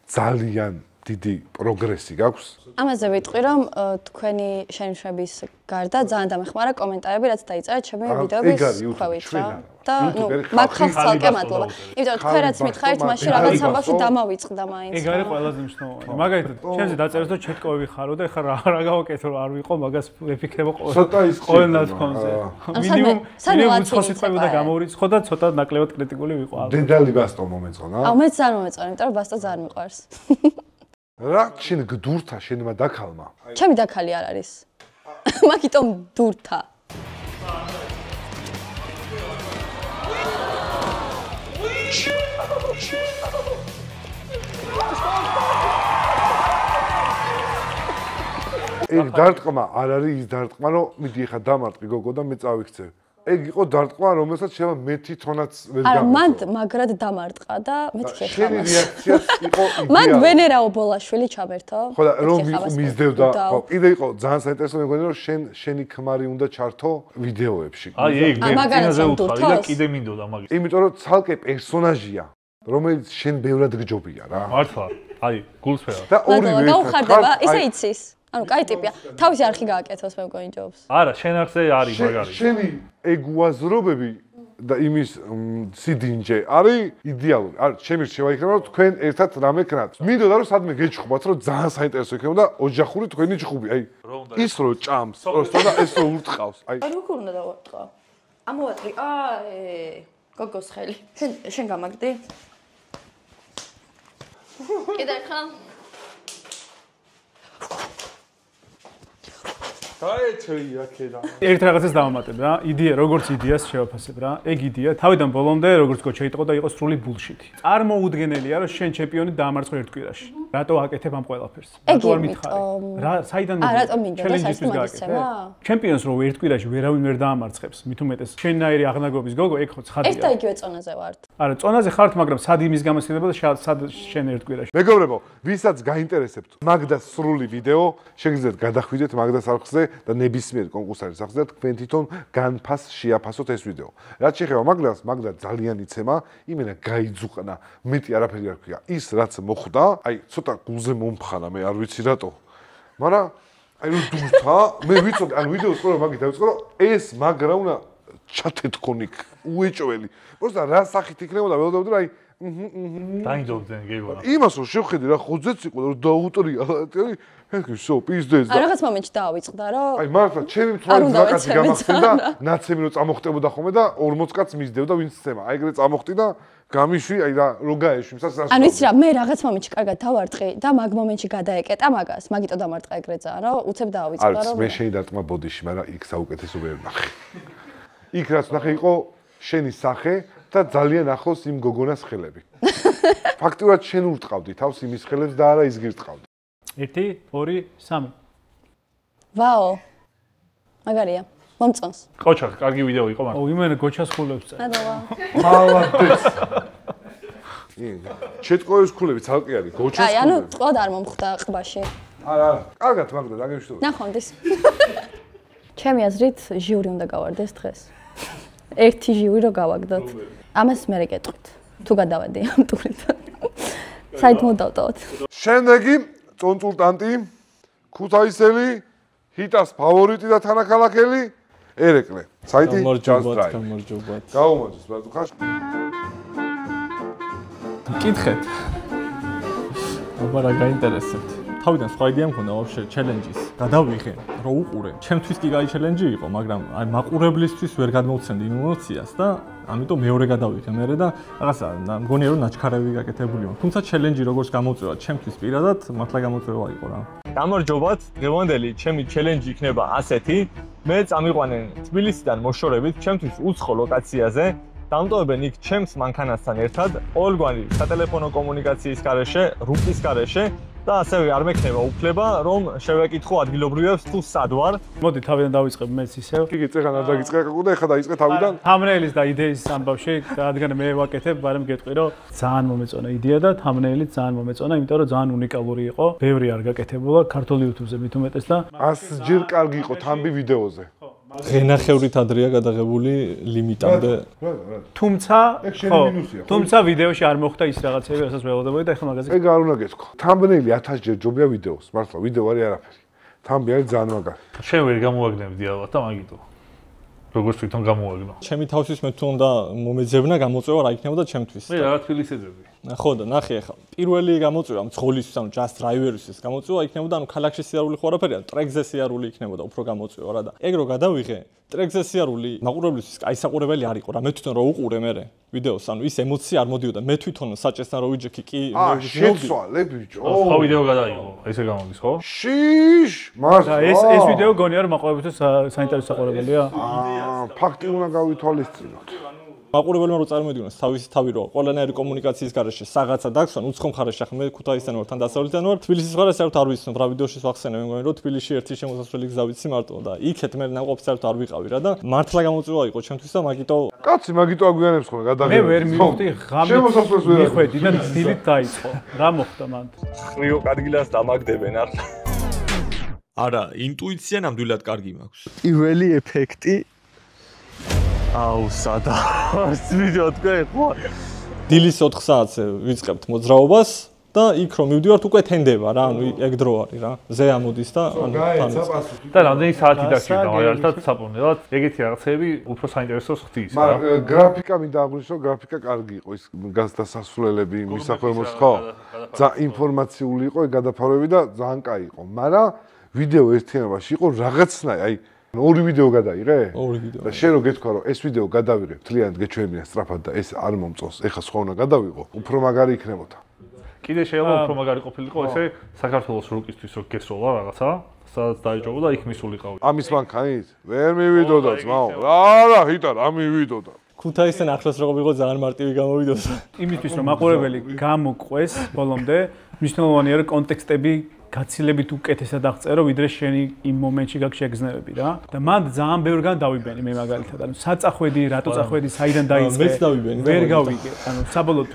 ძალიან დიდი პროგრესი გაქვს. ამაზე ვიტყვი რომ თქვენი შენიშვნების გარდა ძალიან დამეხმარა კომენტარები რაც დაიწერა ჩემი ვიდეოების ქვევით რა. და ნუ მაგ ხალხს ცალკე მადლობა. იმიტომ რომ თქვენ რაც მითხარით მაშინ რაღაც ამბავში დამავიწყდა მაინც. ეგ არის ყველაზე მნიშვნელოვანი. მაგალითად, ჩემზე დაწერეს რომ ჩეთკოვები ხარო და ეხლა რა გავაკეთო რომ არ ვიყო მაგას ვეფიქრებო ყოველ ნათქვამზე. მინიმუმ უცხო სიტყვები და გამოვრიცხო და ცოტა ნაკლებად კრიტიკული ვიყო. დედალი ბასტო მომეწონა. აუ მეც არ მომეწონა, იმიტომ რომ ბასტო ძალიან მიყვარს. რა შენ გდურთა შენმა დაქალმა? ჩემი დაქალი არ არის. მაგიტომ დურთა. ეგ დარტყმა არ არის ის დარტყმა, რომ მიდი ხა დამარტყი გოგო და მე წავიქცევ. ეგ იყო დარტყმა, რომელსაც შეიძლება მე თვითონაც ვერ გამოვიდა. არა, მან მაგრად დამარტყა და მეთქე ხა. შენი რეაქციაც იყო იდეალური. მან ვენერაო ბოლაშვილი ჩაბერთო. ხო და რომ მისდევდა, ხო, კიდე იყო ძალიან საინტერესო მეგონი რომ შენი ქმარი უნდა ჩართო ვიდეოებში. აი ეგ მე წინაზე უთხარი და კიდე მინდოდა მაგის. იმიტომ რომ ცალკე პერსონაჟია, რომელიც შენ ბევრად გჯობია რა. მართლა. აი, გულსფერა. და ორივე გაუხარდება, ისე იცის. ანუ კაი ტიპია. თავისი არხი გააკეთოს მე მგონი ჯობს. არა, შენ არხზე არის მაგარი. შენი ეგ უაზრობები და იმის სიდინჯე არის იდეალური. არ ჩემი რჩევა იქნება რომ თქვენ ერთად რამე კრათ. მინდოდა რომ სადმე გეჩხუბათ რომ ძალიან საინტერესო იქნება და ოჯახური თქვენი ჭხუბი. აი ის რო ჭამს, პროსტო და ეს რო ურტყავს. აი როგორ უნდა დავარტყა? ამოვატრი. გოგოს ხელი. შენ გამაგდი? კიდე ხან დაეჩვია ქედა. ერთ რაღაცას დავამატებ რა. იდეა როგორც იდეას შევაფასებ რა. ეგ იდეა თავიდან ბოლომდე როგორც გოჩა იყო და იყო სრული ბულშიტი. წარმოუდგენელია რომ შენ ჩემპიონი დაამარცხო ერთ კვირაში. რატო აკეთებ ამ ყველაფერს? რატო არ მითხარი? რა საიდან მოდი? რატომ მინდა და საერთოდ მაგისცემა? ჩემპიონს რო ერთ კვირაში ვერავინ ვერ დაამარცხებს. მით უმეტეს შენნაირი აღნაგობის გოგო ეგ ხო ცხადია. ერთ და იგივე წონაზე ვართ. არა, წონაზე ხართ, მაგრამ სად იმის გამოსილება და სად შენ ერთ კვირაში. მეგობრებო, ვისაც გაინტერესებთ მაგდას სრული ვიდეო, შეგიძლიათ გადახვიდეთ მაგდას არხზე და ნებისმიერ კონკურსარის არხზე და თქვენ თვითონ განფას შეაფასოთ ეს ვიდეო. რაც შეეხება მაგდას, მაგდა ძალიან იცემა, იმენა გაიძუყნა, მეტი არაფერი არ ქვია. ის რაც მოხდა, აი ცოტა გულზე მომფხანა, მე არ ვიცი რატო. მაგრამ აი რო დურთა, მე ვიცოდი, ან ვიდეოს ყურა მაგით დავიწყო, რომ ეს მაგრა უნდა ჩათეთქონიქ, უეჭველი. პროსტა რა სახით იქნებოდა, ველოდები რომ აი დაინდობდნენ გეგონა. იმას რომ შევხედე რა ხოძეც იყო რომ დაუტრია. ეხი შო პიზდეს და რაღაც მომენტში დაავიწყდა რომ აი მართლა ჩემი მთვარის ნაკაცი გამახსენდა ნაცემი რომ წამოხტებოდა ხოლმე და 40 კაცს მისდევდა ვინც ცემა აი ეგრე წამოხტი და გამიშვი აი რა რო გაეშვი მსას ანუ იცი რა მე რაღაც მომენტში კარგად დავარტყი და მაგ მომენტში გადაეკეტა მაგას მაგიტო დამარტყა ეგრე ძალიან რომ უცებ დაავიწყდა რომ არის მე შენი დარტყმა ბოდიში მაგრამ იქ საუკეთესო ვერ ნახე იქ რაც ნახე იყო შენი სახე და ძალიან ახლოს იმ გოგონას ხელები ფაქტურად შენ ურტყავდი თავს იმის ხელებს და არა ის გირტყავდი 1 2 3 ვაო მაგარია მომწონს ყოჩა კარგი ვიდეო იყო მაგრამ ო იმენა გოჩას ხულებს წა მალადეს ჩეტკოვის ხულები ცალკე არის გოჩას ხულები აი ანუ ყოდ არ მომხვდა ყბაში არა კარგად მაგდა დაგემშვიდობ ნახონდის ჩემი აზრით ჟიური უნდა გავარდეს დღეს ერთი ჟიური რო გავაგდოთ ამას მე რეკეტყვით თუ გადავედი ამ ტურით საით მოდავტოთ შემდეგი წონწულტანტი ქუთაისელი ჰიტას ფავორიტი და თანაქალაქელი ერეკლე საიტი გამარჯობათ გაუმოძეს ბატუხაშ კითხეთ აბა რა გაინტერესებთ თავიდან სხვა იდეა მქონდა ვაფშე ჩელენჯის გადავიღე რო უყურე ჩემთვის კი გაი ჩელენჯი იყო მაგრამ აი მაყურებლისთვის ვერ გადმოვცემდი იმ ემოციას და ამიტომ მეორე გადავიღე მერე და რაღაცა მგონია რომ ნაჩქარევი გაკეთებული მაქვს თუმცა ჩელენჯი როგორც გამოწვევა ჩემთვის პირადად მართლა გამოწვევა იყო რა გამარჯობათ დღევანდელი ჩემი ჩელენჯი იქნება ასეთი მე წამიყვანე თბილისიდან მოშორებით ჩემთვის უცხო ლოკაციაზე დამტოვებენ იქ ჩემს მანქანასთან ერთად ყოველგვარი სატელეფონო კომუნიკაციის გარეშე, რუკის გარეშე და ასევე არ მექნება უფლება, რომ შევეკითხო ადგილობრივებს თუ სად ვარ. მოდი თავიდან დავიწყებ მეც ისევ. იგი წეღან არ დაგიწყე და ეხლა დაიწყე თავიდან. თამბნეილის და იდეის ამბავში, რადგან მე ვაკეთებ, მაგრამ გეტყვი რომ ძალიან მომეწონა იდეა და თამბნეილიც ძალიან მომეწონა, იმიტომ რომ ძალიან უნიკალური იყო. ბევრი არ გაკეთებულა ქართულ YouTube-ზე მით უმეტეს და 100 ჯერ კარგი იყო თამბი ვიდეოზე. ღენახევრით ადრეა გადაღებული ლიმიტამდე. თუმცა ვიდეოში არ მოხდა ის რაღაცები, რასაც ველოდებოდი და ეხლა მაგაზე. ეგ არ უნდა გეთქვა. თამბნეილი 1000 ჯერ ჯობია ვიდეოს, მართლა ვიდეო არის არაფერი. თამბი არის ძალიან მაგარი. შენ ვერ გამოვაგნებდი ალბათ და მაგიტო. როგორც თვითონ გამოვაგნო. ჩემი თავისთვის მე თუ უნდა მომეძებნა გამოწვევა რა იქნებოდა ჩემთვის. მე რაღაც თბილისს ეძებდი. ხო და ნახე ახლა პირველი გამოწვევა მძღოლისთვის ანუ just driver-ისთვის გამოწვევა იქნებოდა ანუ ქალაქში სიარული ხო არაფერია ტრეკზე სიარული იქნებოდა უფრო გამოწვევა რა და ეგ რო გადავიღე ტრეკზე სიარული მაყურებლისთვის აი საყურებელი არ იყო რა მე თვითონ რო უყურე მე ვიდეოს ანუ ის ემოცია არ მოდიოდა მე თვითონ საჭესთან რო ვიჯექი კი შეცვალე ბიჭო ხო ვიდეო გადაიღო ესე გამოდის ხო შიშ მართლა ეს ვიდეო გონია რომ მაყურებელთვის საინტერესო საყურებელია ფაქტი უნდა გავითვალისწინოთ მაყურებელმა რო წარმოვიდგინოს თავისი თავი რო ყველანაირი კომუნიკაციის გარეშე საღაცა დაგსვან უცხო მხარეში ახლა მე ქუთაისიდან ვარ თან დასავლეთიდან ვარ თბილისის მხარეს საერთოდ არ ვიცნობ რა ვიდეოში ვახსენე მე მგონი რომ თბილისში ერთი შემოსასვლელი გზა ვიცი მარტო და იქეთ მე ნაყოფს საერთოდ არ ვიყავი რა და მართლა გამოწვევა იყო ჩემთვის და მაგიტო კაცი მაგიტო აგვიანებს ხოლმე გადაღება მე ვერ მივხვდი ღამით მიხვედი და დილით დაიწყო რა მოხდა მან ხრიო კადგილას დამაგდებენ ახლა არა ინტუიცია ნამდვილად კარგი მაქვს პირველი ეფექტი აუ სადა ვიდეო თქვენ ხო დილის 4 საათზე ვიწყებთ მოძრაობას და იქ რომ მივდივართ უკვე თენდება რა ანუ ეგ დრო არის რა ზე ამოდის და ანუ და რამდენი საათი დაგჭირდა მაგალითად საპონელად ეგეთი რაღაცები უფრო საინტერესოს ხდის რა მაგრამ გრაფიკა მინდა აღვნიშნო გრაფიკა კარგი იყო ის გასასვლელები მისახვემოს ხო ძალიან ინფორმაციული იყო ეგ გადაფარვები და ძალიან კაი იყო მაგრამ ვიდეო ერთიანობაში იყო რაღაცნაირი აი ორი ვიდეო გადაიღე? ორი ვიდეო. და შენ რო გეთქვა რომ ეს ვიდეო გადავიღებ, თლიანად გეჩვენებია სწრაფად და ეს არ მომწონს, ეხა სხვა უნდა გადავიღო, უფრო მაგარი იქნებოდა. კიდე შეიძლება უფრო მაგარი ყოფილიყო ესე საქართველოს რუკისთვის რო გესროლა რაღაცა, სადაც დაიჭრობა და იქ მისულიყავი. ამის მანქანით? ვერ მივიდოდა ძმაო. არა, ჰიტა რა მივიდოდა. ქუთაისთან ახლოს რო ყოფილიყო ძალიან მარტივი გამოვიდოდა. იმისთვის რომ მაყურებელი გამოყვეს ბოლომდე, მნიშვნელოვანია რომ კონტექსტები გაცილებით უკეთესად აღწერო, ვიდრე შენი იმ მომენტში გაქვს შეგრძნებები რა. და მან ძალიან ბევრგან დავიბენი მე მაგალითად. ანუ საწახვედი, რატო წახვედი, საიდან დაიწყე? მეც დავიბენი. ვერ გავიგე. ანუ საბოლოოდ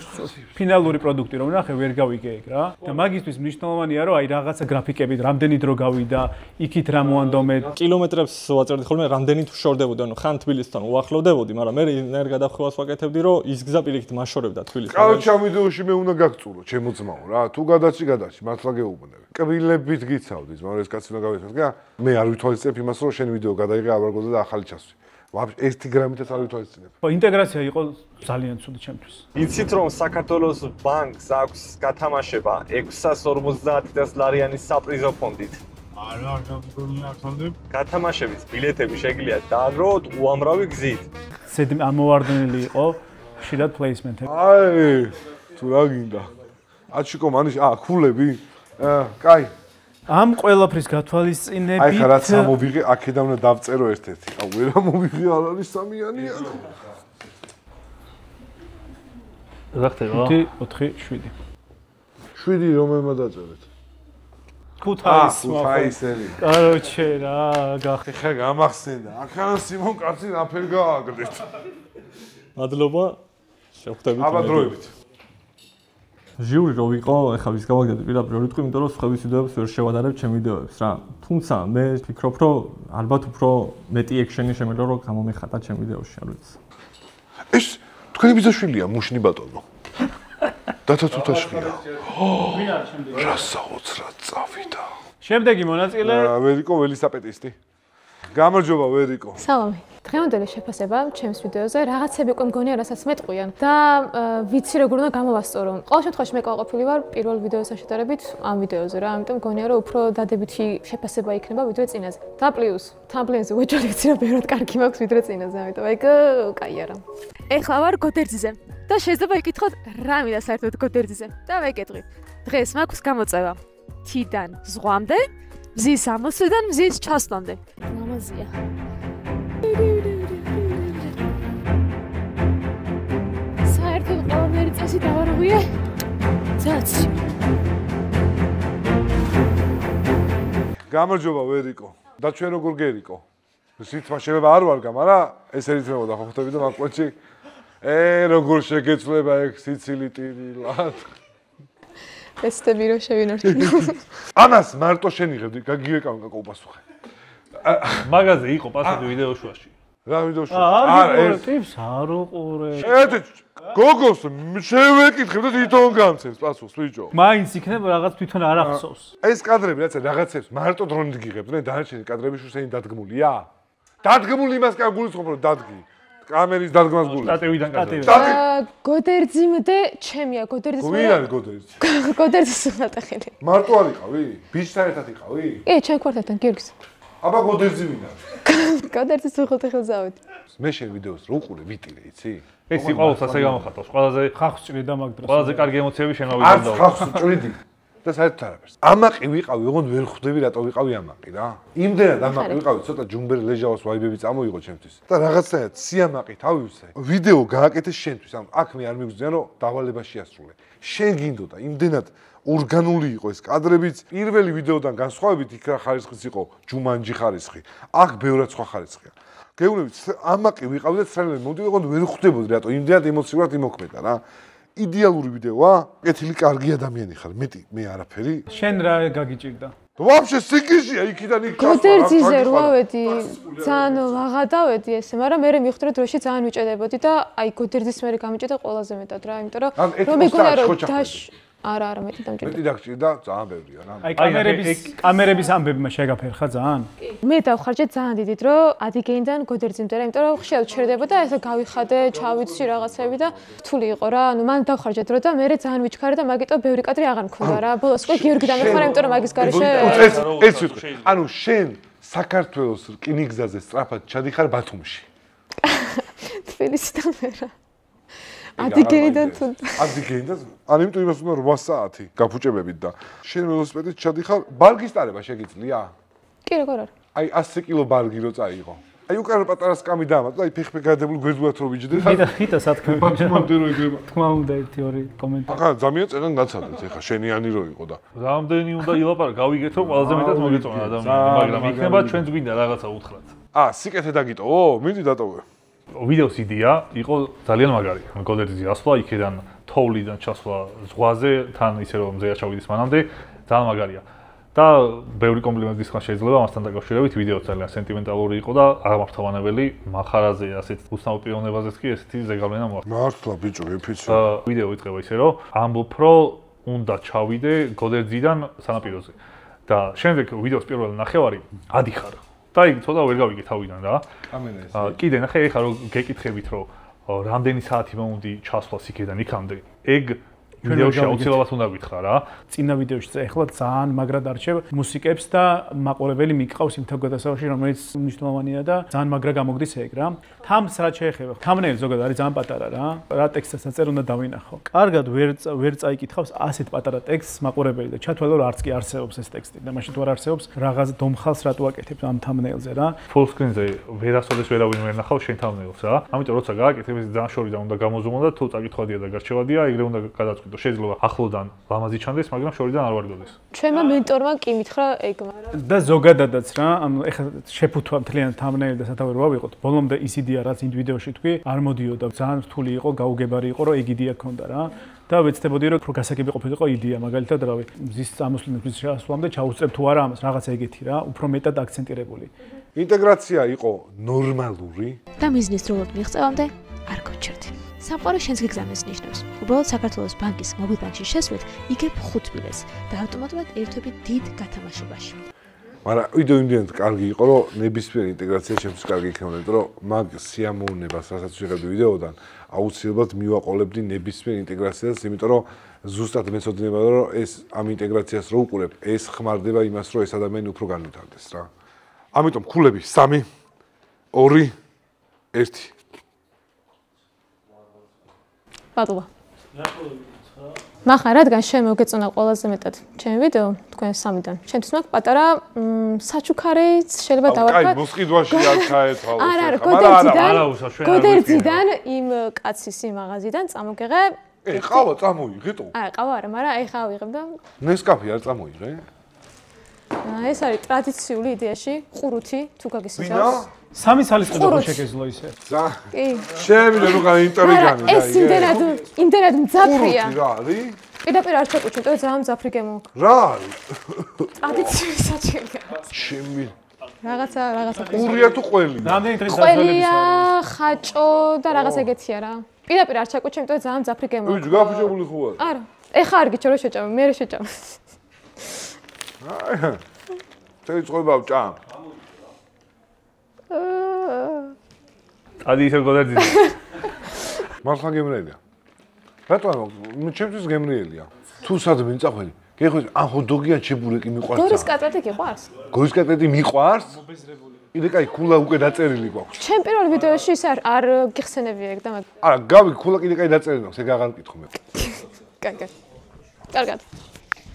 ფინალური პროდუქტი რომ ნახე, ვერ გავიგე ეგ რა. და მაგისთვის მნიშვნელოვანია რომ აი რაღაცა გრაფიკებით, რამდენი დრო გავიდა, იქით რა მოანდომე. კილომეტრებს ვაწერდი ხოლმე, რამდენი თუ შორდებოდი, ანუ ხან თბილისთან უახლოვდებოდი, მაგრამ მე ნერ გადახვევას ვაკეთებდი, რომ ის გზა პირიქით მაშორებდა თბილისს. კაროჩე ამ ვიდეოში მე უნდა გაგწურო, ჩემო ძმაო რა. თუ გადაჭი, მართლა გეუბნები. კბილებით გიცავდი, მაგრამ ეს კაცი უნდა გავეთქვათ, რა. მე არ ვითვალისწინებ იმას, რომ შენ ვიდეო გადაიღე აბარგოზე და ახალი ჩასვი. ვაფშე 1 გრამითაც არ ვითვალისწინებ. ხო, ინტეგრაცია იყო ძალიან ცუდი ჩემთვის. იცით რომ საქართველოს ბანკს აქვს გათამაშება 650 ლარიანის საპრიზო ფონდით. არა, გამგონია ხანდებ. გათამაშების ბილეთები შეგიძლიათ დააგროვოთ უამრავი გზით. ამოვარდნილი იყო ხშირად პლეისმენტები. აი, თუ რა გინდა. აჩიკო მანიშ, ქულები? კაი. ამ ყველაფრის გათვალისწინებით აი ხა რაც ამოვიღე, აქედან უნდა დავწერო ერთ-ერთი. აუ, ვერ ამოვიღე, არ არის სამიანი არა. რა ხდება? 5 4 7. 7 რომელმა დაწერეთ? ქუთაისელი. კაროჩე რა, გახე. ხა გამახსენდა. აქან სიმონ კაცი ნაფერ გააგდეთ. მადლობა. შევხვდებით. აბა დროებით. ჟიური რო ვიყო, ეხლა ვის გავაგდები პირდაპირ რო ვიტყვი, იმიტომ რომ სხვების ვიდეოებს ვერ შევადარებ ჩემ ვიდეოებს რა. თუმცა მე ვფიქრობ, რომ ალბათ უფრო მეტი ექშენი შემიძლია რომ გამომეხატა ჩემ ვიდეოში, არ ვიცი. ეს თქვენი ბიძაშვილია, მუშნი ბატონო. დათა თუთაშხია. ვინ არის შემდეგი? რასაოცრად წავიდა. შემდეგი მონაწილე ვერიკო ველისაპეტისტი. გამარჯობა ვერიკო. სალამი. დღევანდელი შეფასება ჩემს ვიდეოზე რაღაცები უკვე მგონია, რასაც მეტყვიან და ვიცი როგორ უნდა გამოვასწორო. ყოველ შემთხვევაში მე კმაყოფილი ვარ პირველ ვიდეოსთან შედარებით ამ ვიდეოზე რა, ამიტომ მგონია რომ უფრო დადებითი შეფასება იქნება ვიდრე წინაზე. და პლუს თამბლენზე ვეჭველი ვიცი რომ ბევრად კარგი მაქვს ვიდრე წინაზე, ამიტომ ეგ კაი არა. ეხლა ვარ გოდერძიზე და შეიძლება იკითხოთ რა მინდა საერთოდ გოდერძიზე და ვეკეთებ. დღეს მაქვს გამოწვევა. თიდან ზღვამდე, მზის ამოსვლიდან მზის ჩასვლამდე. ლამაზია. ასე დავარღვიე. ძაცი. გამარჯობა ვერიკო. და ჩვენ როგორ გერიკო? რითმა შეიძლება არ ვარგა, მაგრამ ეს ერითმებოდა ხო ხვდები და მაკვეთში. როგორ შეგეცვლება ეგ სიცილი ტირილად. ესტები რო შევინარჩუნო. ამას მარტო შენ იღებდი, გაგივეკავ კოპასუხე. მაგაზე იყო პასუხი ვიდეო შუაში. რა ვიდეო შუაში? არა, ტიპს არ უყურე. გოგოს შევეკითხებ და თვითონ გამცემს პასუხს, ბიჭო. მაინც იქნება რაღაც თვითონ არ ახსოვს. ეს კადრები რაღაცებს მარტო დრონით გიღებდნენ, დანარჩენი კადრები შუსენი დადგმულია. დადგმული იმას კი გულისხმობ რომ დადგი. კამერის დადგმას გული. სტატივიდან კადრები. გოდერძიმდე ჩემია, გოდერძის მე. ვინ არის გოდერძი? გოდერძის ხალხელი. მარტო არ იყავი? ბიჭთან ერთად იყავი? კი, ჩვენ კვარტალთან გიორგის. აბა გოდერძი ვინ არის? გოდერძის ხალხელი ზავით. მე შენ ვიდეოს რო უყურე ვიტირე, იცი? ეს იყავს ასე გამოხატავს. ყველაზე ხახს ჭრიდა მაგ დროს. ყველაზე კარგი ემოციები შენავიდანდა. ხახს ჭრიდი. და საერთოდ არაფერს. ამაყი ვიყავი, ოღონდ ვერ ხვდები რატო ვიყავი ამაყი რა. იმდენად ამაყი ვიყავი, ცოტა ჯუმბერი ლეჟავას ვაიბები წამოიღო ჩემთვის. და რაღაცნაირად სიამაყი თავივსე. ვიდეო გააკეთე შენთვის. აქ მე არ მიგვზიან რომ დავალება შეასრულე. შენ გინდოდა იმდენად ორგანული იყო ეს კადრებიც. პირველი ვიდეოდან განსხვავებით იქ რა ხარისხიც იყო, ჯუმანჯი ხარისხი. აქ ბევრად სხვა ხარისხია. გეუბნებით, ამაყი ვიყავი და ცხელები მოვიდი, ოღონდ ვერ ხვდებოდი რატო იმდენად ემოციურად იმოქმედა რა. იდეალური ვიდეოა? კეთილი კარგი ადამიანი ხარ, მეტი მე არაფერი. შენ რა გაგიჭირდა? ვაფშე სიკიშია იქიდან იქ. გოდერძიზე რო ავედი, ძალიან ვაღადავედი ესე, მაგრამ მე მივხვდი დროში ძალიან მიჭედებოდი და აი გოდერძის მე გამიჭედა ყველაზე მეტად რა, იმიტომ რომ მეგონა რომ დაშ არა, მეტი დამჭირდა. მეტი დაგჭირდა, ძალიან ბევრია რა. აი კამერების ამბებმა შეგაფერხა ძალიან? მე დავხარჯე ძალიან დიდი დრო ადიგეინდან გოდერძიმდე რა, იმიტომ რომ ხშირად ჩერდებოდა ესე გავიხადე, ჩავიცი რაღაცები და რთული იყო რა. ანუ მან დავხარჯე დრო და მე ძალიან ვიჩქარე და მაგიტო ბევრი კადრი აღარ მქონდა რა. ბოლოს უკვე გიორგი დამეხმარა, იმიტომ რომ მაგის გარეშე ეს ვიტყვი. ანუ შენ საქართველოს რკინიგზაზე სწრაფად ჩადიხარ ბათუმში. თბილისიდან მე რა. ადიგეინდან თუ ადიგეინდან ან იმიტომ იმას უნდა 8 საათი გაფუჭებებით და შენ ველოსიპედით ჩადიხარ ბარგის ტარება შეგიძლია? კი როგორ არის? აი 100 კილო ბარგი რო წაიღო. აი უკან პატარა სკამი დაამატა, აი ფეხი გადებული გვერდულად რო ვიჯდე და ხიტა სათქმე. ბათუმამდე რო იგრება. თქმა უნდა ერთი ორი კომენტარი. ახლა ძალიან წერან გაცადეთ ეხა შენიანი რო იყო და რამდენი უნდა ილაპარაკო, გავიგეთ რომ ყველაზე მეტად მოგეწონა ადამიანი, მაგრამ იქნება ჩვენც გვინდა რაღაცა უთხრათ. სიკეთე დაგიტოვო? მინდი დატოვე. ვიდეოს იდეა იყო ძალიან მაგარი. გოდერძის ასვლა, იქიდან თოვლიდან ჩასვლა ზღვაზე, თან ისე რომ მზეა ჩავიდეს მანამდე, ძალიან მაგარია. და ბევრი კომპლიმენტი ხან შეიძლება ამასთან დაკავშირებით ვიდეო ძალიან სენტიმენტალური იყო და აღმართავანებელი, מחარაზე ასეთ უცნაურ პიროვნებაზეც კი ესეთი ზეგავლენა მოახდა. მართლა ბიჭო, ეფიცი. ვიდეო იწყება ისე რომ ამბობ რომ უნდა ჩავიდე გოდერძიდან სანაპიროზე. და შემდეგ ვიდეოს პირველი ნახევარი ადიხარ. და იქ ცოტა ვერ გავიგე თავიდან რა. კამერა ეს. კიდე ნახე ეხა რომ გეკითხებით რომ რამდენი საათი მომდი ჩასვლას იქიდან იქამდე. ეგ ვიდეოში აუცილებლად უნდა გითხრა რა. წინა ვიდეოში ეხლა ძალიან მაგრად არჩევ მუსიკებს და მაყურებელი მიყავს იმ თავგადასავაში, რომელიც მნიშვნელოვანია და ძალიან მაგრა გამოგდის ეგ რა. თამს რა შეეხება? თამნელი ზოგადად არის ძალიან პატარა რა. რა ტექსტსაც აწერ უნდა დავინახო. კარგად ვერ წაიკითხავს ასეთ პატარა ტექსტს მაყურებელი და ჩათვალო რომ არც კი არსებობს ეს ტექსტი და მაშინ თუ არ არსებობს რაღაც დომხალს რატო აკეთებ ამ თამნელზე რა. Full screen-ზე ვერასოდეს ვერავინ ვერ ნახავს შენ თამნელს რა. ამიტომ როცა გააკეთებ ეს ძალიან შორიდან უნდა გამოზომო და თუ წაკითხვადია და გარჩევადია, ეგრე უნდა გადაწყვიტო. შეიძლება ახლოდან ლამაზი ჩანდეს, მაგრამ შორიდან არ ვარგოდეს. ჩვენმა მენტორმა კი მითხრა ეგ, მაგრამ და ზოგადადაც რა, ანუ ეხლა შეფუთვა მთლიანად თამნელი და სათავე რა ვიყოთ. ბოლომდე ის იდეა რაც იმ ვიდეოში თქვი, არ მოდიოდა, ძალიან რთული იყო, გაუგებარი იყო, რომ ეგ იდეა ქონდა რა. და ვეცდებოდი რომ გასაგები ყოფილიყო იდეა, მაგალითად რავი, მზის წამოსვლისთვის შეასვლამდე ჩაუწევ თუ არა ამას, რაღაცა ეგეთი რა, უფრო მეტად აქცენტირებული. ინტეგრაცია იყო ნორმალური და მიზნის დროულად მიღწევამდე არ გოჩერდი. სამყარო შენს გეგზავნეს ნიშნავს. უბრალოდ საქართველოს ბანკის მობილბანკში შესვლით, იგებ 5 ბილეთს და ავტომატურად ერთვები დიდ გათამაშებაში. მაგრამ ვიდეო იმდენად კარგი იყო, რომ ნებისმიერი ინტეგრაცია ჩემთვის კარგი იქნება, იმიტომ რომ მაგ სიამოვნებას, რასაც ვიღებდი ვიდეოდან, აუცილებლად მივაყოლებდი ნებისმიერ ინტეგრაციას, იმიტომ რომ ზუსტად მეცოდინება, რომ ეს ამ ინტეგრაციას რო უყურებ, ეს ხმარდება იმას, რომ ეს ადამიანი უფრო განვითარდეს რა. ამიტომ ქულები 3, 2, 1 ბატონო. მახა რადგან შენ მოგეწონა ყველაზე მეტად ჩემი ვიდეო თქვენ 3-დან. შენთვის მაგ პატარა საჩუქარიც შეიძლება დავარქვა. აი, მოსყიდვაში არ ჩაეცვალო. არა, გოდერძიდან იმ კაცის იმ მაღაზიიდან წამოგეღე ყავა წამოიღეთო? ყავა არა, მაგრამ აი ხა ავიღებ და ნესკაფე არ წამოიღე? ეს არის ტრადიციული იდეაში, ყურუთი, თუ გაგისმენთ. სამი სალისყიდო ხო შეგეძლო ისე? კი. შევიდე როგორ ინტერიგანი და ეს იმდენად მძაფრია. ყურუთი რა არის? პირდაპირ არ ჩაკუჩი, იმიტომ რომ ძალიან მძაფრი გემოვქ. რა არის? ტრადიციული საჭიროა. ჩემი რაღაცა ყურია თუ ყველია? რამდენი დღის დასვენებისა? ყველია, ხაჭო და რაღაც ეგეთია რა. პირდაპირ არ ჩაკუჩი, იმიტომ რომ ძალიან მძაფრი გემოვქ. ვიჯ გაფიჭებული ხო არ? არა. ეხა არ გიჩვენე შეჭამე, მე რა შეჭამე. წელი წყობავ ჭამ. ადი ისე გოდაძიდი. მართლა გემრიელია. რატომ? ნუ ჩემთვის გემრიელია. თუ სად მიწახველი? გეხოს ან ჰოდოგი ან ჩებურეკი მიყვარს. გორის კატეტი გიყვარს? გორის კატეტი მიყვარს? კიდე კაი ქულა უკვე დაწერილი გვაქვს. ჩემ პირველ ვიდეოში ის არ გიხსენებია ეგ და მაგ. არა, გავი ქულა კიდე კაი დაწერილი აქვს, ეგ აღარ მკითხო მე. კარგად.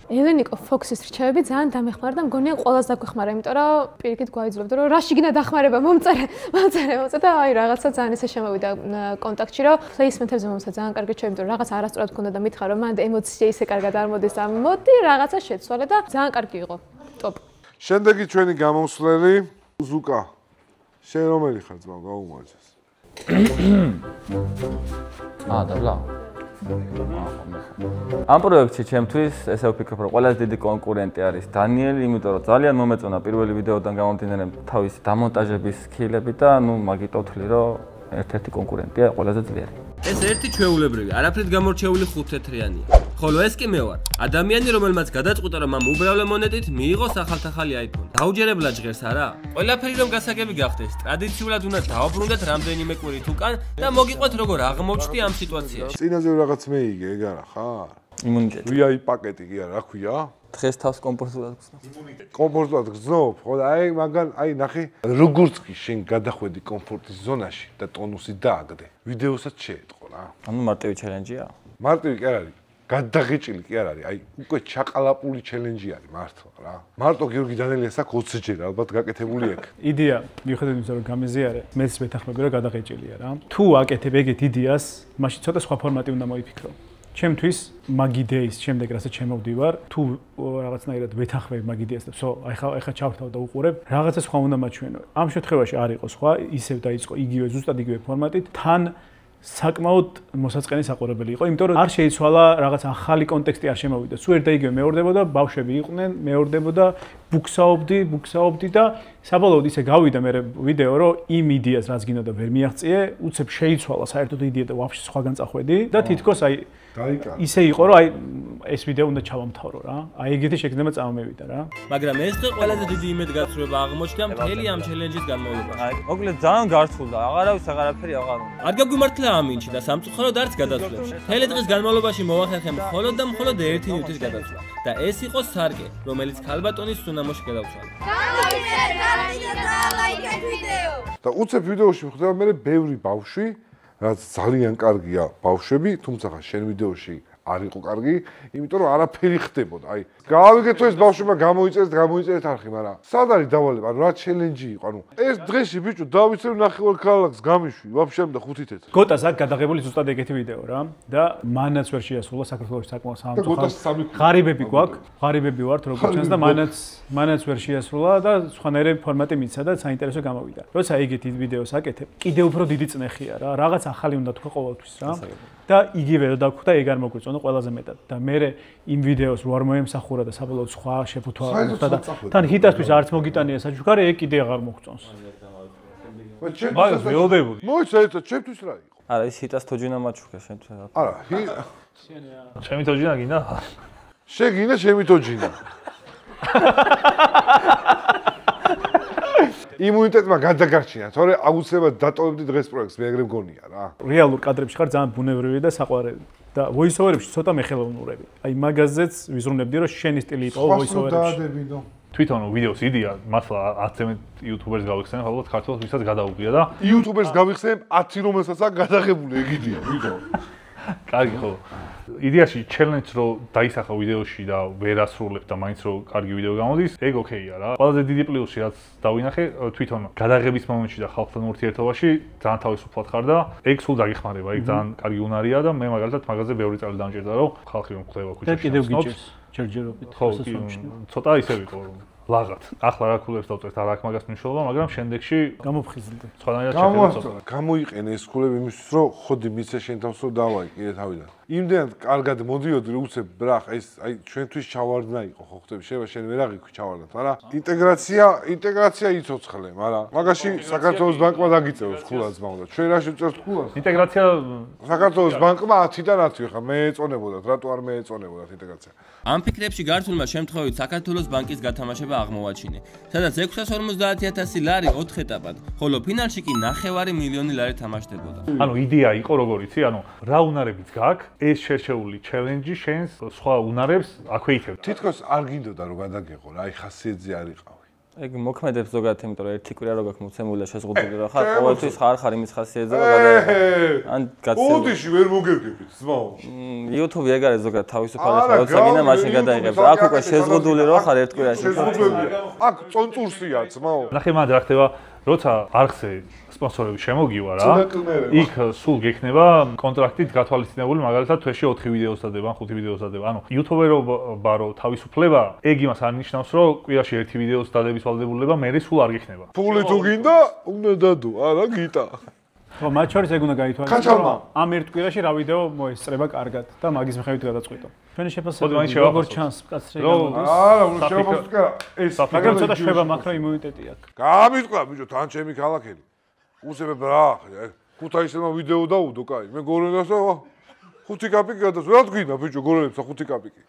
ელენიკო ფოქსის რჩევები ძალიან დამეხმარა და მგონია ყველას დაგვეხმარა, იმიტომ რომ პირიქით გვაიძლებდა რომ რაში გინდა დახმარება მომწერე და აი რაღაცა ძალიან ისე შემოვიდა კონტაქტში რომ პლეისმენტებზე მომცა ძალიან კარგი რჩევები, იმიტომ რომ რაღაც არასწორად გქონდა და მითხრა რომ მანდ ემოცია ისე კარგად არ მოდის და მოდი რაღაცა შეცვალე და ძალიან კარგი იყო. ტოპ. შემდეგი ჩვენი გამოსვლელი ზუკა. შენ რომელი ხარ ძმა გაუმარჯოს? დაბლა. ამ პროექტში ჩემთვის ესე ვფიქრობ, რომ ყველაზე დიდი კონკურენტი არის დანიელი, იმიტომ რომ ძალიან მომეწონა პირველი ვიდეოდან გამომდინარე თავისი დამონტაჟების სკილები და ნუ მაგიტო ვთვლი, რომ ერთ-ერთი კონკურენტია ყველაზე ძლიერი. ეს ერთი ჩვეულებრივი, არაფრით გამორჩეული ხუთთეთრიანია. ხოლო ეს კი მე ვარ, ადამიანი, რომელმაც გადაწყვიტა, რომ ამ უბრალო მონეტით მიიღოს ახალ-ახალი iPhone. დაუჯერებლად ჟღერს არა? ყველაფერი რომ გასაგები გახდეს, ტრადიციულად უნდა დავბრუნდეთ რამდენიმე კვირით უკან და მოგიყვეთ როგორ აღმოჩნდი ამ სიტუაციაში. წინაზე რაღაც მეიგე, ეგ არა ხარ? იმუნიტეტი. VIP პაკეტი კი არა, რა ქვია? დღეს თავს კომფორტულად გზნობ. კომფორტულად გზნობ, ხო და აი მაგან აი ნახე, როგორც კი შენ გადახვედი კომფორტის ზონაში და ტონუსი დააგდე, ვიდეოსაც შეეტყო რა. ანუ მარტივი ჩელენჯია? მარტივი კი არ არის. გადაღეჭილი კი არ არის, აი უკვე ჩაყალაპული ჩელენჯი არის მართლა რა. მარტო გიორგი დანელიას აქვს 20 ჯერ ალბათ გაკეთებული ეგ. იდეა, მიუხედავად იმისა, რომ გამეზიარე, მეც ვეთანხმები, რომ გადაღეჭილია რა. თუ აკეთებ ეგეთ იდეას, მაშინ ცოტა სხვა ფორმატი უნდა მოიფიქრო. ჩემთვის მაგ იდეის შემდეგ, რასაც შემოვდივარ, თუ რაღაცნაირად ვეთანხმები მაგ იდეას და ახლა ჩავრთავ და უყურებ, რაღაცა სხვა უნდა მაჩვენო. ამ შემთხვევაში არ იყო სხვა, ისევ დაიწყო იგივე ზუსტად იგივე ფორმატით, თან საკმაოდ მოსაწყენი საყურებელი იყო, იმიტომ რომ არ შეიცვალა რაღაც ახალი კონტექსტი არ შემოვიდა. სულ ერთ და იგივე მეორდებოდა, ბავშვები იყვნენ, მეორდებოდა, ბუქსაობდი და საბოლოოდ ისე გავიდა მე ვიდეო, რომ იმ იდეას რაც გინდა და ვერ მიაღწიე, უცებ შეიცვალა საერთოდ იდეა და ვაფშე სხვაგან წახვედი და თითქოს აი ისე იყო, რომ აი ეს ვიდეო უნდა ჩავამთავრო რა. აი ეგეთი შეგრძნება წამოვიდა რა. მაგრამ ეს დღე ყველაზე დიდი იმედგაცრუება აღმოჩნდა მთელი ამ ჩელენჯის განმავლობაში. აი, მოკლედ ძალიან გარსულდა, აღარავის აღარაფერი აღარ უნდა. არ გაგვიმართლა ამინჩი და სამწუხაროდ არც გადაწყვეტს. მთელი დღის განმავლობაში მოვახერხე მხოლოდ და მხოლოდ ერთი ნივთის გადაცვლა და ეს იყო სარკე, რომელიც ქალბატონის სუნამოში გადავცვალა. და უცებ ვიდეოში ხდება მე ბევრი ბავშვი, რაც ძალიან კარგია ბავშვები, თუმცა შენ ვიდეოში არ იყო კარგი, იმიტომ რომ არაფერი ხდებოდა. აი, გავიგეთ ეს ბავშვებმა გამოიწერეთ არხი, მაგრამ სად არის დავალება? ანუ რა ჩელენჯი იყო? ანუ ეს დღეში ბიჭო დავიცევ ნახევარ ქალაქს გამიშვი, ვაფშე ამ და 5 თეთრ. გოტას აქ გადაღებული ზუსტად ეგეთი ვიდეო რა და მანაც ვერ შეასრულა საქართველოს საკმაოდ სამწუხაროდ. ღარიბები გვაქვს, ღარიბები ვართ როგორც ჩანს და მანაც ვერ შეასრულა და სხვანაირი ფორმატი მიცა და საინტერესო გამოვიდა. როცა ეგეთი ვიდეოს აკეთებ, კიდევ უფრო დიდი წნეხია რა, რაღაც ახალი უნდა თქვა ყოველთვის რა. და იგივე რა დაგვხვდა, ეგ არ მოგვიწონა ყველაზე მეტად და მე იმ ვიდეოს რო არ მოემსახურა და საბოლოოდ სხვა შეფუთვა მოხდა და თან ჰიტასთვის არც მოგიტანია საჩუქარი, ეგ კიდე აღარ მოგწონს. მაგას ველოდებული. მოიცა ეს ჩემთვის რა იყო? არა, ის ჰიტას თოჯინა მაჩუქა შენთვის. არა, ჩემი თოჯინა გინდა? შეგინდა ჩემი თოჯინა. იმუნიტეტმა გადაგარჩინა, თორე აუცილებლად დატოვებდი დღეს პროექტს, მე ეგრე მგონია რა. რეალურ კადრებში ხარ ძალიან ბუნებრივი და საყვარელი და voice-over-ებში ცოტა მეხელოვნურები. აი მაგაზეც ვიზრუნებდი, რომ შენი სტილი იყო voice-over-ებში. თვითონ ვიდეოს იდეა მართლა 10 იუთუბერს გავიხსენე, ალბათ ქართულს ვისაც გადაუგია და იუთუბერს გავიხსენებ 10 რომელსაც აქვს გადაღებული ეგ იდეა, ვიდეო. კარგი ხო. იდეაში challenge რო დაისახა ვიდეოში და ვერ ასრულებ და მაინც რო კარგი ვიდეო გამოდის, ეგ ოკეია რა. ყველაზე დიდი პლუსი რაც დავინახე, თვითონ გადაღების მომენტში და ხალხთან ურთიერთობაში ძალიან თავისუფლად ხარ და ეგ სულ დაგეხმარება. ეგ ძალიან კარგი უნარია და მე მაგალითად მაგაზე ბევრი წელი დამჭირდა რომ ხალხი რომ ხვდება ქუჩაში. და კიდევ გიჭირს ჯერჯერობით. ხო, ცოტა ისე ვიყო რომ ლაღად. ახლა რა ქულებს დავწერთ, არა აქ მაგას მნიშვნელობა, მაგრამ შემდეგში გამოფხიზლდი. სხვანაირად შეხედოთ. გამოიყენე ეს ქულები იმისთვის, რომ ხოდი მიცე შენ თავს რომ დავაი კიდე თავიდან. იმდენად კარგად მოდიოდი, რომ უცებ ბრახ, ეს აი ჩვენთვის ჩავარდნა იყო, ხო ხტები, შეიძლება შენ ვერ აღიქვი ჩავარდნათ, მაგრამ ინტეგრაცია იცოცხლე, მაგრამ მაგაში საქართველოს ბანკმა დაგიწევს ხულას ძმაო და ჩვენ რა შევწერთ ხულას? ინტეგრაცია საქართველოს ბანკმა 10-დან 10 ხა მე ეწონებოდათ, რატო არ მე ეწონებოდათ ინტეგრაცია? ამ ფიქრებში გართულმა შემთხვევით საქართველოს ბანკის გათამაშება აღმოვაჩინე, სადაც 650,000 ლარი 4 ეტაპად, ხოლო ფინალში კი 9 მილიონი ლარი თამაშდებოდა. ანუ იდეა იყო როგორ იცი, ანუ რა უნარებიც გაქვს, ეს შერჩეული ჩელენჯი შენს სხვა უნარებს აქვეითებდა. თითქოს არ გინდოდა რომ გადაგეყო რა, აი ხასიათზე არ იყავი. ეგ მოქმედებს ზოგადად, იმიტომ რომ ერთი კვირა რო გაქვს მოცემული და შეზღუდული რა ხარ, ყოველთვის ხარ იმის ხასიათზე რომ გადაეყო. ან გაცემული. ოდიში ვერ მოგერგებით, ძმაო. YouTube ეგ არის ზოგადად თავისუფალი ხარ, როცა გინდა მაშინ გადაიღებს. აქ უკვე შეზღუდული რო ხარ ერთ კვირაში. აქ წონწურსია, ძმაო. ნახე მანდ რა ხდება, როცა არხზე სპონსორები შემოგივა რა, იქ სულ გექნება კონტრაქტით გათვალისწინებული, მაგალითად თვეში 4 ვიდეოს დადება, 5 ვიდეოს დადება. ანუ იუთუბერობა რო თავისუფლება, ეგ იმას არ ნიშნავს, რომ კვირაში ერთი ვიდეოს დადების ვალდებულება მე სულ არ გექნება. ფული თუ გინდა, უნდა დადო, არა გიტა. ხო, მათ შორის ეგ უნდა გაითვალისწინო, რომ ამ ერთ კვირაში რა ვიდეო მოესწრება კარგად და მაგის მიხედვით გადაწყვიტო. ჩვენი შეფასება როგორ ჩანს კაცრე გამოდის? არა, უნდა შევაფასო ეს. მაგრამ ცოტა შვება მაქვს, რომ იმუნიტეტი აქვს. გამიტყვა ბიჭო, თან ჩემი ქალაქელი. უსებე ბრახ, ქუთაისელმა ვიდეო დაუდო, კაი. მე გორელასა 5 კაპიკი გადასვა. რა თქვინა ბიჭო, გორელებსა 5 კაპიკი.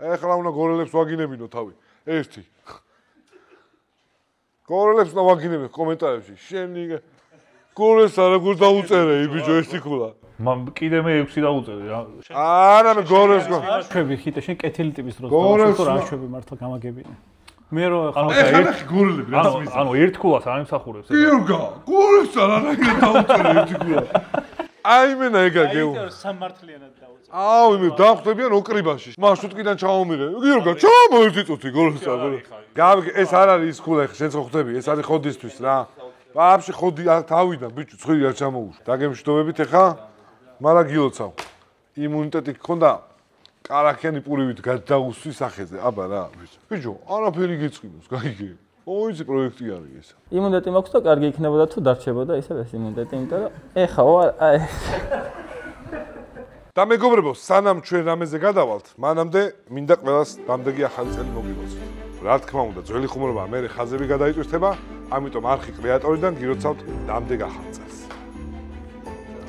ეხლა უნდა გორელებს ვაგინებინო თავი. ერთი. გორელებს უნდა ვაგინებინო კომენტარებში. შენი გორელს როგორ დაუწერე, ბიჭო, ერთი ქულა. კიდე მე 6 დაუწერე რა. არა, მე გორელს შვები ხიტე, შენ კეთილი ტიპის დროს დავაშვებ, რა შვები მართლა გამაგებინე. მე რო ეხლა გორელები რა წმის. ანუ ერთ ქულას არ იმსახურებს. გიორგა, გორელს არანაირად დაუწერე ერთი ქულა. აი მენა ეგა გეუ. აი სამართლიანად დაუწერე. აუ, მე დავხვდებიან ოკრიბაში. მარშრუტკიდან ჩავომიღე. გიორგა, ჩამო ერთი წუთი გორელს აღარ. გავიგე, ეს არ არის ის ქულა, შენ ხო ხვდები, ეს არის ხოდისთვის რა. ვაფშე ხოდი თავიდან ბიჭო, ცხელი არ ჩამოუშვა. დაგემშვიდობებით ეხა, მაგრამ გილოცავ. იმუნიტეტი გქონდა კარაქიანი პურივით გადაუსვი სახეზე. აბა რა, ბიჭო, არაფერი გეწყინოს, გაიგე. ოიცი პროექტი არის ეს. იმუნიტეტი მაქვს და კარგი იქნებოდა თუ დარჩებოდა ისევ ეს იმუნიტეტი, იმიტომ რომ ეხა აი და მეგობრებო, სანამ ჩვენ რამეზე გადავალთ, მანამდე მინდა ყველას დამდეგი ახალი წელი მოგილოცოთ. რა თქმა უნდა, ძველი ხუმრობა მე ხაზები გადაიტვირთება, ამიტომ არხი კრეატორიდან გიროცავთ დამდეგ ახალ წელს.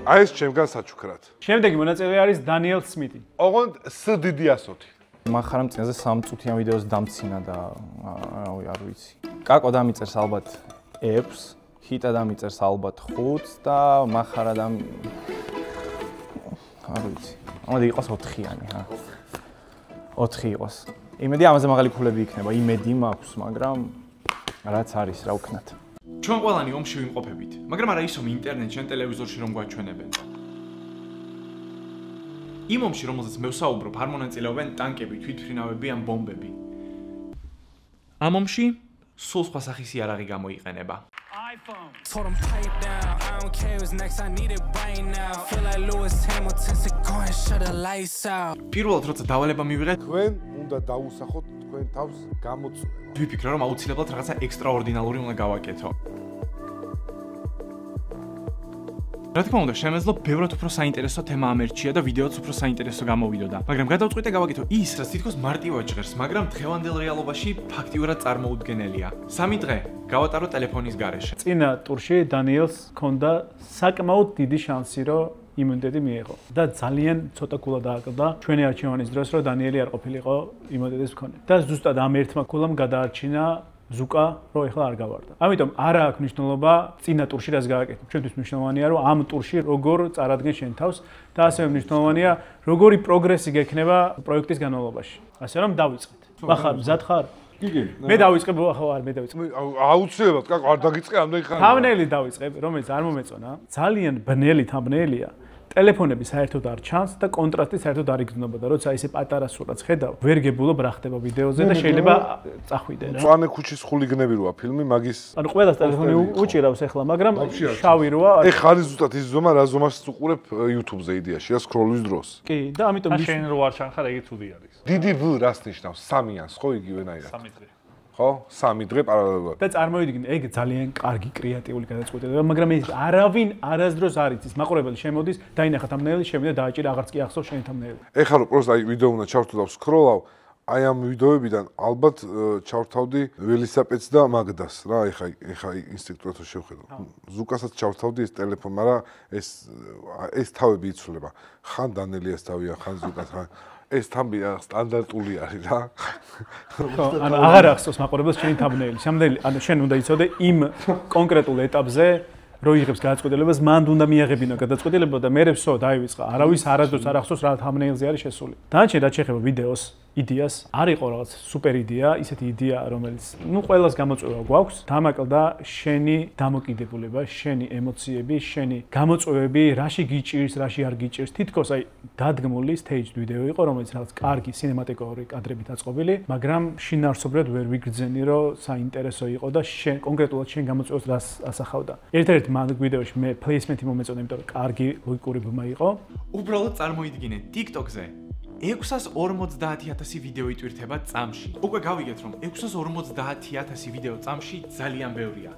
აი ეს ჩემგან საჩუქრად. შემდეგი მონაწილე არის დანიელ სმიტი. ოღონდ სდიდი ასოთი. მახარამ წინაზე 3 წუთიან ვიდეოს დამცინა და რავი, არ ვიცი. კაკო დამიწერს ალბათ 6, ჰიტა დამიწერს ალბათ 5 და მახარა არ ვიცი. ამაზე იყოს 4-იანი, ჰა. 4 იყოს. იმედი ამაზე მაღალი ქულები იქნება, იმედი მაქვს, მაგრამ რაც არის, რა ვქნათ. ჩვენ ყველანი ომში ვიმყოფებით, მაგრამ არა ის რომ ინტერნეტში ან ტელევიზორში რომ გვაჩვენებენ. იმ ომში, რომელზეც მე ვსაუბრობ, არ მონაწილეობენ ტანკები, თვითმფრინავები ან ბომბები. ამ ომში სულ სხვა სახის იარაღი გამოიყენება. Told him pipe down, I don't care what's next, I need it right now. Feel like Lewis Hamilton said go and shut the lights out. პირველად როცა დავალება მივიღეთ, თქვენ უნდა დაუსახოთ თქვენ თავს გამოწვევა. ვიფიქრე რომ აუცილებლად რაღაცა ექსტრაორდინალური უნდა გავაკეთო. რა თქმა უნდა, შემეძლო ბევრად უფრო საინტერესო თემა ამერჩია და ვიდეოც უფრო საინტერესო გამოვიდოდა. მაგრამ გადავწყვიტე გავაკეთო ის, რაც თითქოს მარტივად ჟღერს, მაგრამ დღევანდელ რეალობაში ფაქტიურად წარმოუდგენელია. 3 დღე გავატარო ტელეფონის გარეშე. წინა ტურში დანიელს ჰქონდა საკმაოდ დიდი შანსი, რომ იმუნიტეტი მიეღო და ძალიან ცოტა ქულა დააკლდა ჩვენი არჩევანის დროს, რომ დანიელი არ ყოფილიყო იმუნიტეტის მქონე. და ზუსტად ამ ერთმა ქულამ გადაარჩინა ზუკა, რომ ეხლა არ გავარდა. ამიტომ არა აქვს მნიშვნელობა წინა ტურში რას გააკეთებ. ჩვენთვის მნიშვნელოვანია, რომ ამ ტურში როგორ წარადგენ შენ თავს და ასევე მნიშვნელოვანია, როგორი პროგრესი გექნება პროექტის განმავლობაში. ასე რომ დავიწყეთ. ახლა მზად ხარ? გიგე. მე დავიწყებ, ახლა არ მე დავიწყებ. აუცილებლად, კაკო, არ დაგიწყე ამდენი ხანი. თამნელი დავიწყებ, რომელიც არ მომეწონა. ძალიან ბნელი თამნელია ტელეფონები საერთოდ არ ჩანს და კონტრასტი საერთოდ არ იგრძნობა და როცა ისე პატარა სურათს ხედავ, ვერ გებულობ რა ხდება ვიდეოზე და შეიძლება წახვიდე რა. მწვანე ქუჩის ხულიგნები როა ფილმი, მაგის ანუ ყველას ტელეფონი უჭირავს ახლა, მაგრამ შავი როა. ეხ არის ზუსტად ის ზომა, რა ზომას უყურებ YouTube-ზე იდეაში, რა სკროლის დროს. კი, და ამიტომ შენ რო არ ჩანხარ, ეგ ცუდი არის. დიდი V რას ნიშნავს? 3-იანს, ხო იგივენაირად. 3 დღე. ხო? 3 დღე პარალელურად. და წარმოვიდგინე, ეგ ძალიან კარგი კრეატიული გადაწყვეტილებაა, მაგრამ ეს არავინ არასდროს არ იცის. მაყურებელი შემოდის, დაინახა თამბნეილი, შევიდა დააჭირა, აღარც კი ახსოვს შენი თამბნეილი. ეხლა რო პროსტ აი ვიდეო უნდა ჩავთვალო და ვსკროლავ, აი ამ ვიდეოებიდან ალბათ ჩავთავდი ველისაპედს და მაგდას რა, ეხა ინსტინქტურად რო შევხედო. ზუკასაც ჩავთავდი ეს ტელეფონი, მაგრამ ეს თავები იცვლება. ხან დანელიას თავია, ხან ზუკას, ხან ეს თამბი სტანდარტული არის რა. ანუ აღარ ახსოვს მაყურებელს შენი თამბნეილი. შემდელი, ანუ შენ უნდა იცოდე იმ კონკრეტულ ეტაპზე რო იღებს გადაწყვეტილებას, მანდ უნდა მიაღებინო გადაწყვეტილება და მე ვსო დაივიწყა. არავის არასდროს არ ახსოვს რა თამბნეილზე არის შესული. დანარჩენი რაც შეეხება ვიდეოს იდეას, არ იყო რაღაც სუპერ იდეა, ისეთი იდეა, რომელიც ნუ ყველას გამოწვევა გვაქვს, დამაკლდა შენი დამოკიდებულება, შენი ემოციები, შენი გამოწვევები, რაში გიჭირს, რაში არ გიჭირს. თითქოს აი დადგმული staged ვიდეო იყო, რომელიც რაღაც კარგი სინემატიკური კადრებით აწყობილი, მაგრამ შინაარსობრივად ვერ ვიგრძენი, რომ საინტერესო იყო და შენ კონკრეტულად შენ გამოწვევას რას ასახავდა. ერთ-ერთ მაგ ვიდეოში მე placement-ი მომეწონა, იმიტომ რომ კარგი ლოგიკური ბმა იყო. უბრალოდ წარმოიდგინე TikTok-ზე 650,000 ვიდეო იტვირთება წამში. უკვე გავიგეთ, რომ 650,000 ვიდეო წამში ძალიან ბევრია.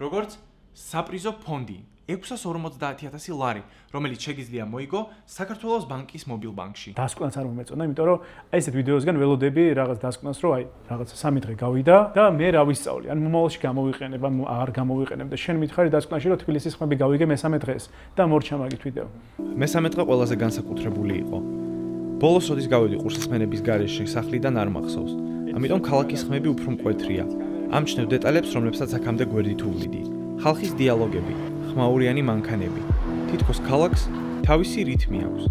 როგორც საპრიზო ფონდი 650,000 ლარი, რომელიც შეგიძლია მოიგო საქართველოს ბანკის მობილ ბანკში. დასკვნაც არ მომეწონა, იმიტომ რომ აი ესეთ ვიდეოსგან ველოდები რაღაც დასკვნას, რომ აი რაღაც 3 დღე გავიდა და მე რა ვისწავლი. ან მომავალში გამოვიყენებ, ან არ გამოვიყენებ და შენ მითხარი დასკვნაში, რომ თბილისის ხმები გავიგე მე-3 დღეს და მორჩა მაგით ვიდეო. მე-3 დღე ყველაზე განსაკუთრებული იყო. ბოლოს როდის გავედი ყურსასმენების გარეშე სახლიდან არ მახსოვს. ამიტომ ქალაქის ხმები უფრო მკვეთრია. ამჩნევ დეტალებს, რომლებსაც აქამდე გვერდით უვლიდი. ხალხის დიალოგები, ხმაურიანი მანქანები. თითქოს ქალაქს თავისი რითმი აქვს.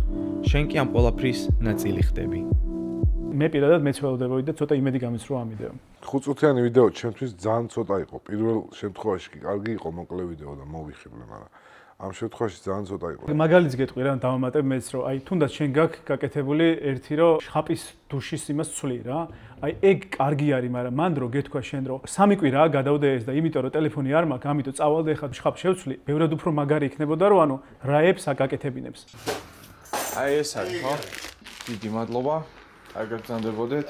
შენ კი ამ ყველაფრის ნაწილი ხდები. მე პირადად მეც ველოდებოდი და ცოტა იმედი გამისრვა ამ ვიდეო. 5 წუთიანი ვიდეო ჩემთვის ძალიან ცოტა იყო. პირველ შემთხვევაში კი კარგი იყო მოკლე ვიდეო და მოვიხიბლე, მაგრამ ამ შემთხვევაში ძალიან ცოტა იყო. მაგალითს გეტყვი რა, დავამატებ მეც რომ აი თუნდაც შენ გაქვს გაკეთებული ერთი რომ შხაპის დუშის იმას ცვლი რა. აი ეგ კარგი არის, მაგრამ მან რო გეთქვა შენ რომ 3 კვირა გადავდე ეს და იმიტომ რომ ტელეფონი არ მაქვს, ამიტომ წავალ და ეხლა შხაპს შევცვლი, ბევრად უფრო მაგარი იქნებოდა რომ ანუ რაებს აკაკეთებინებს. აი ეს არის ხო? დიდი მადლობა. კარგად გრძანდებოდეთ.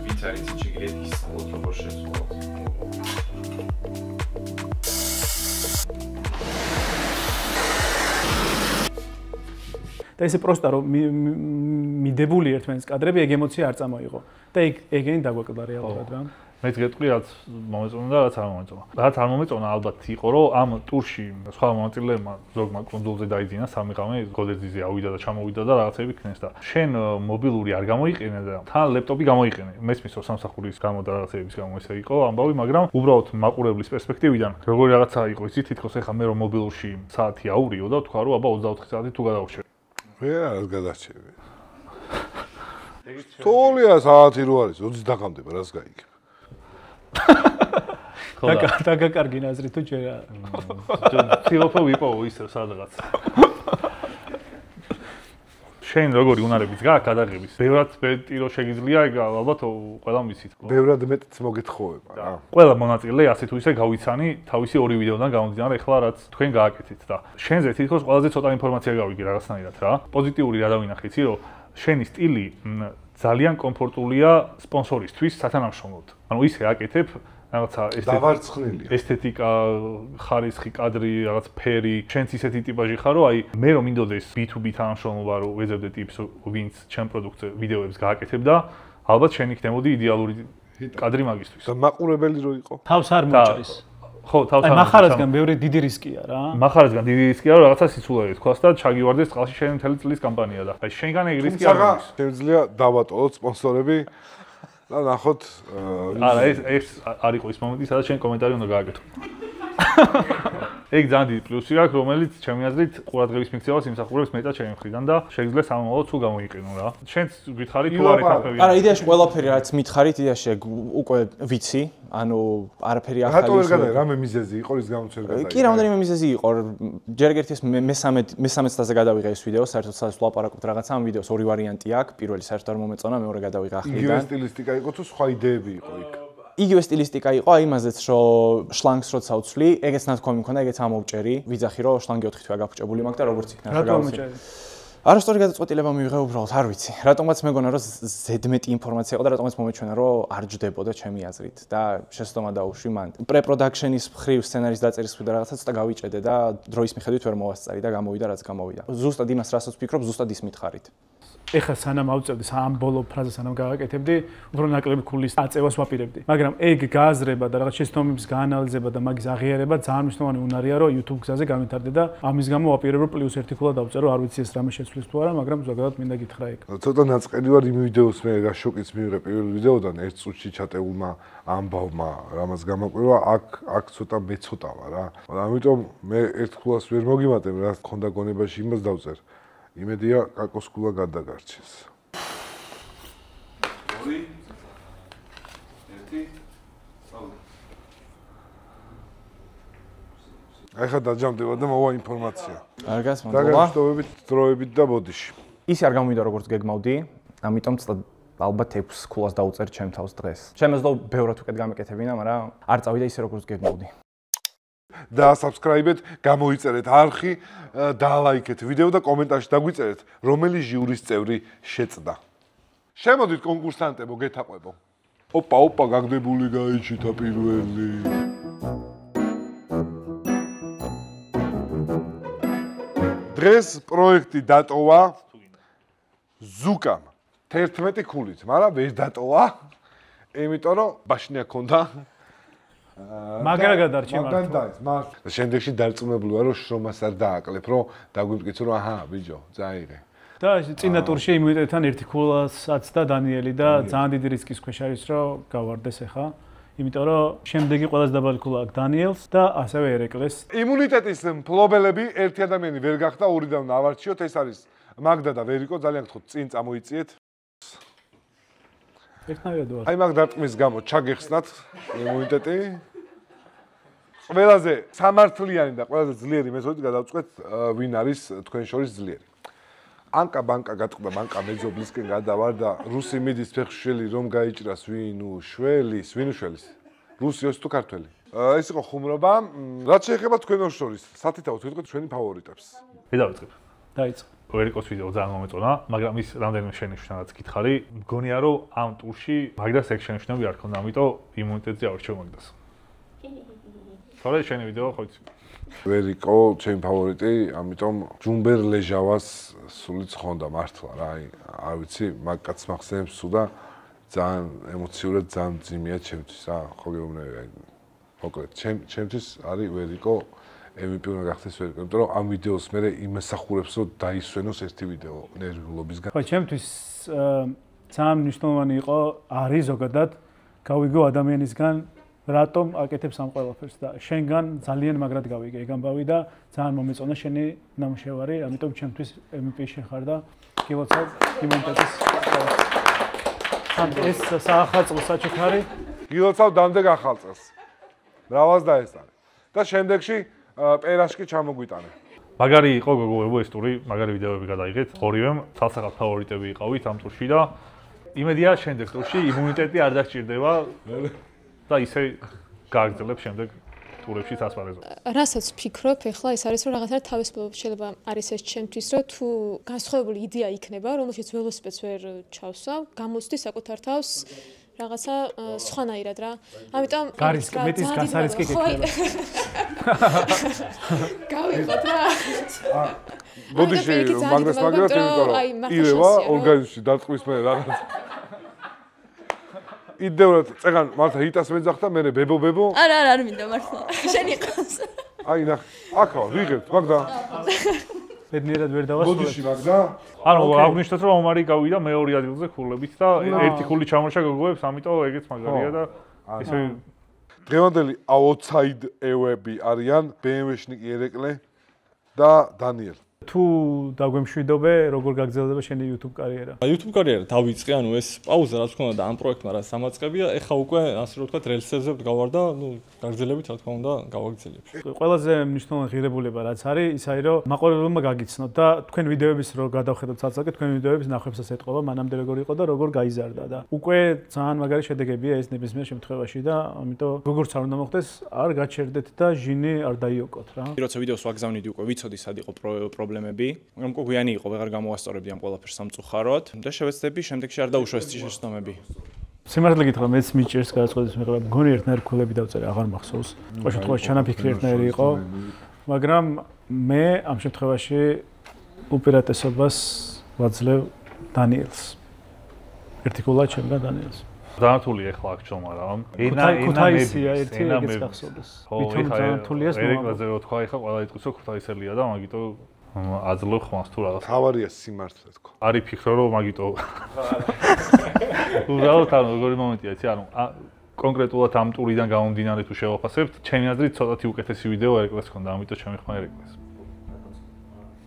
ვინც არის შეგიძლიათ ისწავლოთ როგორ შეცვლოთ. და ესე პროსტა რომ მიდებული ერთმანეთს კადრები, ეგ ემოცია არ წამოიღო. და ეგენი დაგვაკლდა რეალურად რა. მეც გეტყვი რაც მომეწონა და რაც არ მომეწონა. რაც არ მომეწონა ალბათ იყო რომ ამ ტურში სხვა მონაწილეებმა ზოგმა კონძულზე დაიძინა 3 ღამე გოდერძიზე ავიდა და ჩამოვიდა და რაღაცები ქნეს და შენ მობილური არ გამოიყენე და თან ლეპტოპი გამოიყენე. მესმის რომ სამსახურის გამო და რაღაცების გამო ესე იყო ამბავი, მაგრამ უბრალოდ მაყურებლის პერსპექტივიდან როგორი რაღაცა იყო იცი თითქოს ეხა მე რომ მობილურში საათი აურიო და თქვა რომ აბა 24 საათი თუ გადავშევ. ვერ არის გადარჩები. თოლია საათი რო არის 20 დაგამდება რას გაიგებ. და გაკარგი ნაზრი თუ ჯერ არა. ცილოფო ვიპოვო ისე სადღაც. შენ როგორი უნარებიც გაქვს გადაღების? ბევრად მეტი რო შეგიძლია ეგ ალბათ ყველამ ვიცით. ბევრად მეტიც მოგეთხოვება რა. ყველა მონაწილე ასე თუ ისე გავიცანი თავისი ორი ვიდეოდან გამომდინარე ახლა რაც თქვენ გააკეთეთ და შენზე თითქოს ყველაზე ცოტა ინფორმაცია გავიგე რაღაცნაირად რა. პოზიტიური რა დავინახე იცი რომ შენი სტილი ძალიან კომფორტულია სპონსორისთვის სათანამშრომლოდ. ანუ ისე აკეთებ რაღაცა ესთეტიკა, ხარისხი, კადრი, რაღაც ფერი, შენც ისეთი ტიპაჟი ხარ, რომ აი მე რომ მინდოდეს B2B თანამშრომლობა, რომ ვეძებდე ტიპს, ვინც ჩემ პროდუქტზე ვიდეოებს გააკეთებ და ალბათ შენ იქნებოდი იდეალური კადრი მაგისთვის. და მაყურებელი რო იყო? თავს არ მოჭრის. ხო, თავს არ. აი მახარასგან ბევრი დიდი რისკია რა. მახარასგან დიდი რისკია, რომ რაღაცა სიცულე თქვას და ჩაგივარდეს წყალში შენ მთელი წლის კამპანია და აი შენგან ეგ რისკი არ არის. შეიძლება დავატოვოთ სპონსორები და ნახოთ არა ეს არ იყო ის მომენტი, სადაც შენ კომენტარი უნდა გააკეთო. ეგ ძალიან დიდი პლუსი აქვს, რომელიც ჩემი აზრით ყურადღების მიქცევას იმსახურებს მეტად ჩემი მხრიდან და შეგიძლია სამომავლოდ თუ გამოიყენო რა. შენც გითხარი თუ არ ეთანხმები. არა, იდეაში ყველაფერი რაც მითხარით, იდეაში უკვე ვიცი, ანუ არაფერი ახალი. რატო ვერ გადაიღე? რამე მიზეზი იყო რის გამოც ვერ გადაიღე? კი, რამდენიმე მიზეზი იყო. ჯერ ერთ ეს მე-13 წელზე გადავიღე ეს ვიდეო, საერთოდ სადაც ვლაპარაკობთ რაღაცა, ამ ვიდეოს ორი ვარიანტი აქვს. პირველი საერთოდ არ მომეწონა, მეორე გადავიღე ახლიდან. იგივე სტილისტიკა იყო თუ სხვა იდეები იყო იქ? იგივე სტილისტიკა იყო, აი იმაზეც რომ შლანგს როცა უცვლი, ეგეც ნათქვამი მქონდა, ეგეც ამოვჭერი. ვიძახი რომ შლანგი 4 თვეა გაფუჭებული მაქვს და როგორც იქნა რა გავაცი. არასწორი გადაწყვეტილება მივიღე უბრალოდ, არ ვიცი. რატომაც მეგონა რომ ზედმეტი ინფორმაცია იყო და რატომაც მომეჩვენა რომ არ ჯდებოდა ჩემი აზრით და შეცდომა დაუშვი მან. პრე-პროდაქშენის მხრივ სცენარის დაწერის მხრივ და რაღაცა ცოტა გავიჭედე და დროის მიხედვით ვერ მოვასწარი და გამოვიდა რაც გამოვიდა. ზუსტად იმას რასაც ვფიქრობ, ზუსტად ის მითხარით. ეხლა სანამ ავწევდი ამ ბოლო ფრაზას სანამ გავაკეთებდი, უფრო ნაკლები ქულის აწევას ვაპირებდი. მაგრამ ეგ გააზრება და რაღაც შეცდომების გაანალიზება და მაგის აღიარება ძალიან მნიშვნელოვანი უნარია, რომ YouTube გზაზე გამეთარდე და ამის გამო ვაპირებ რომ +1 ქულა დავწერო, არ ვიცი ეს რამე შეცვლის თუ არა, მაგრამ ზოგადად მინდა გითხრა ეგ. ცოტა ნაწყელი ვარ იმ ვიდეოს მე რა შოკიც მივიღე პირველ ვიდეოდან ერთ წუთში ჩატეულმა ამბავმა რამაც გამაკვირვა, აქ ცოტა მეცოტა ვარ რა. ამიტომ მე ერთ ქულას ვერ მოგიმატებ, რა ქონდა გონებაში იმას დავწერ. იმედია კაკოს ქულა გადაგარჩეს. 2 1 ახლა დაჯამდება და მოვა ინფორმაცია. კარგად, მოგვა. დაგაჩვენებით დროებით და ბოდიში. ისი არ გამოვიდა როგორც გეგმავდი, ამიტომ ალბათ 6 ქულას დაუწერ ჩემ თავს დღეს. შემეძლო ბევრად უკეთ გამეკეთებინა, მაგრამ არ წავიდა ისე როგორც გეგმავდი. და subscribe-ეთ, გამოიწერეთ არხი, დალაიქეთ ვიდეო და კომენტარში დაგვიწერეთ, რომელი ჟიურის წევრი შეწდა. შემოდით კონკურსანტებო, გეთაყვებო. ოპა, გაგდებული გაიჩითა პირველი. დღეს პროექტი დატოვა ზუკამ 11 ქულით, მაგრამ ვერ დატოვა, იმიტომ რომ ბაშნია ქონდა. მაგრა გადარჩი მართლა. შემდეგში დარწმუნებული ვარ, რომ შრომას არ დააკლებ, რომ დაგვიმტკიცო, რომ აჰა, ბიჭო, წაიღე. და წინა ტურში იმუნიტეტთან ერთი ქულასაც და დანიელი და ძალიან დიდი რისკის ქვეშ არის, რომ გავარდეს ახლა. იმიტომ რომ შემდეგი ყველაზე დაბალი ქულა აქვს დანიელს და ასევე ერეკლეს. იმუნიტეტის მფლობელები ერთი ადამიანი ვერ გახდა, ორიდან ავარჩიოთ, ეს არის მაგდა და ვერიკო, ძალიან გთხოვთ, წინ წამოიწიეთ. ერთნაირად ვარ. აი მაგ დარტყმის გამო ჩაგეხსნათ იმუნიტეტი. ყველაზე სამართლიანი და ყველაზე ძლიერი მეთოდი გადავწყვეთ, ვინ არის თქვენ შორის ძლიერი. ანკა ბანკა გატყდა, ბანკა მეძობლისკენ გადავარ და რუსი მიდის ფეხშელი რომ გაიჭრას ვინ უშველის. რუსიოს თუ ქართველი. ეს იყო ხუმრობა. რაც შეეხება თქვენ შორის, სათითაოდ ვიტყვით ჩვენი ფავორიტებს. დავიწყებ. დაიწყე. ვერიკოს ვიდეო ძალიან მომეწონა, მაგრამ ის რამდენიმე შენიშვნაც გითხარი. მგონია რომ ამ ტურში მაგდას ეგ შენიშვნები არ ქონდა, ამიტომ იმუნიტეტზე ავარჩევ მაგდას. თორე შენი ვიდეო ხო იცი? ვერიკო ჩემი ფავორიტი, ამიტომ ჯუმბერ ლეჟავას სულიც ხონდა მართლა რა, არ ვიცი, მაგ კაცს მახსენებს თუ და ძალიან ემოციურად ძალიან ძიმია ჩემთვის რა, ხო გეუბნები. მოკლედ, ჩემთვის არის ვერიკო MVP უნდა გახდეს ვერიკო, იმიტომ რომ ამ ვიდეოს მე იმასახურებს რომ დაისვენოს ერთი ვიდეო ნერვიულობისგან. ხო, ჩემთვის ძალიან მნიშვნელოვანი იყო არის ზოგადად გავიგო ადამიანისგან რატომ აკეთებს ამ ყველაფერს და შენგან ძალიან მაგრად გავიგე ეგ ამბავი და ძალიან მომეწონა შენი ნამუშევარი, ამიტომ ჩემთვის MVP შეხარ და გილოცავ იმუნიტეტის. ეს საახალწლო საჩუქარი გილოცავ დამდეგ ახალწელს. მრავალს დაესწარი. და შემდეგში პერაშკი ჩამოგვიტანე. მაგარი იყო გოგოებო ეს ტური, მაგარი ვიდეოები გადაიღეთ. ორივემ ცალსახად ფავორიტები იყავით ამ ტურში და იმედია შემდეგ ტურში იმუნიტეტი არ დასჭირდება. და ისე გააგრძელებს შემდეგ ტურებში ასპარეზობს. რასაც ვფიქრობ, ეხლა ეს არის რომ რაღაცა თავისუფლება შეიძლება არის ეს ჩემთვის, რომ თუ განსხვავებული იდეა იქნება, რომელშიც ველოსიპედს ვერ ჩავსვავ, გამოცდი საკუთარ თავს რაღაცა სხვანაირად რა. ამიტომ მეტის გასარისკი გექნება. გავიხოთ რა. ბოდიში მაგდას მაგრამ ირევა ორგანიზმში დარტყმის მე რაღაც იდეურად წეგან მართლა ჰიტას მეძახდა მე ბებო არა მინდა მართლა შენი ყავს აი ნახ აქა ვიღებთ მაგდა ბედნიერად ვერ დავასრულებ ბოდიში მაგდა ანუ აღნიშნოთ რომ ომარი გავიდა მეორე ადგილზე ქულებით და ერთი ქული ჩამოშა გოგოებს ამიტომ ეგეც მაგარია და ესე დღევანდელი აუთსაიდერები არიან BMW-შნიკი ერეკლე და დანიელ. თუ დაგვემშვიდობე, როგორ გაგრძელდება შენი YouTube კარიერა? YouTube კარიერა დავიწყე, ანუ ეს პაუზა რაც ქონდა და ამ პროექტმა რაც დამაწყებია, ეხა უკვე ასე რომ ვთქვათ, რელსებზე ვდგავარ და გაგრძელებით რა თქმა უნდა გავაგრძელებ. ყველაზე მნიშვნელოვანი ღირებულება რაც არის, ის არის რომ მაყურებელმა გაგიცნოთ და თქვენ ვიდეოების რო გადავხედოთ ცალ-ცალკე, თქვენ ვიდეოების ნახვებსაც ეტყობა, მანამდე როგორ იყო და როგორ გაიზარდა და უკვე ძალიან მაგარი შედეგებია ეს ნებისმიერ შემთხვევაში და ამიტომ როგორც არ უნდა მოხდეს, არ გაჩერდეთ და ჟინი არ დაიოკოთ რა. როცა ვიდეოს ვაგზავნიდი უკვე ვიცოდი სად იყო პრობლემები, მაგრამ უკვე გვიანი იყო, ვეღარ გამოვასწორებდი ამ ყველაფერს სამწუხაროდ და შევეცდები შემდეგში არ დაუშვეს შეცდომები. სიმართლე გითხრა, მეც მიჭირს გადაწყვეტის მიღება. მგონი ერთნაირი ქულები დავწერე, აღარ მახსოვს. ყოველ შემთხვევაში ჩანაფიქრი ერთნაირი იყო, მაგრამ მე ამ შემთხვევაში უპირატესობას ვაძლევ დანიელს. ერთი ქულა ჩემგან დანიელს. ზანთული ახლა აქ ჩომა რა. ქუთაისია ერთი ეგეც გახსოვდეს. ვითომ ზანთულია ერეკლაზე რო თქვა, ახლა ყველა იტყვის რომ ქუთაისელია და მაგიტო აძლევ ხმას თუ რაღაც. თავარია სიმართლე თქო. არის ფიქრო რომ მაგიტო. უბრალოდ ანუ როგორი მომენტია, იცი, ანუ კონკრეტულად ამ ტურიდან გამომდინარე თუ შევაფასებთ, ჩემი აზრით ცოტათი უკეთესი ვიდეო ერეკლეს ჰქონდა, ამიტომ შემიხმა ერეკლეს.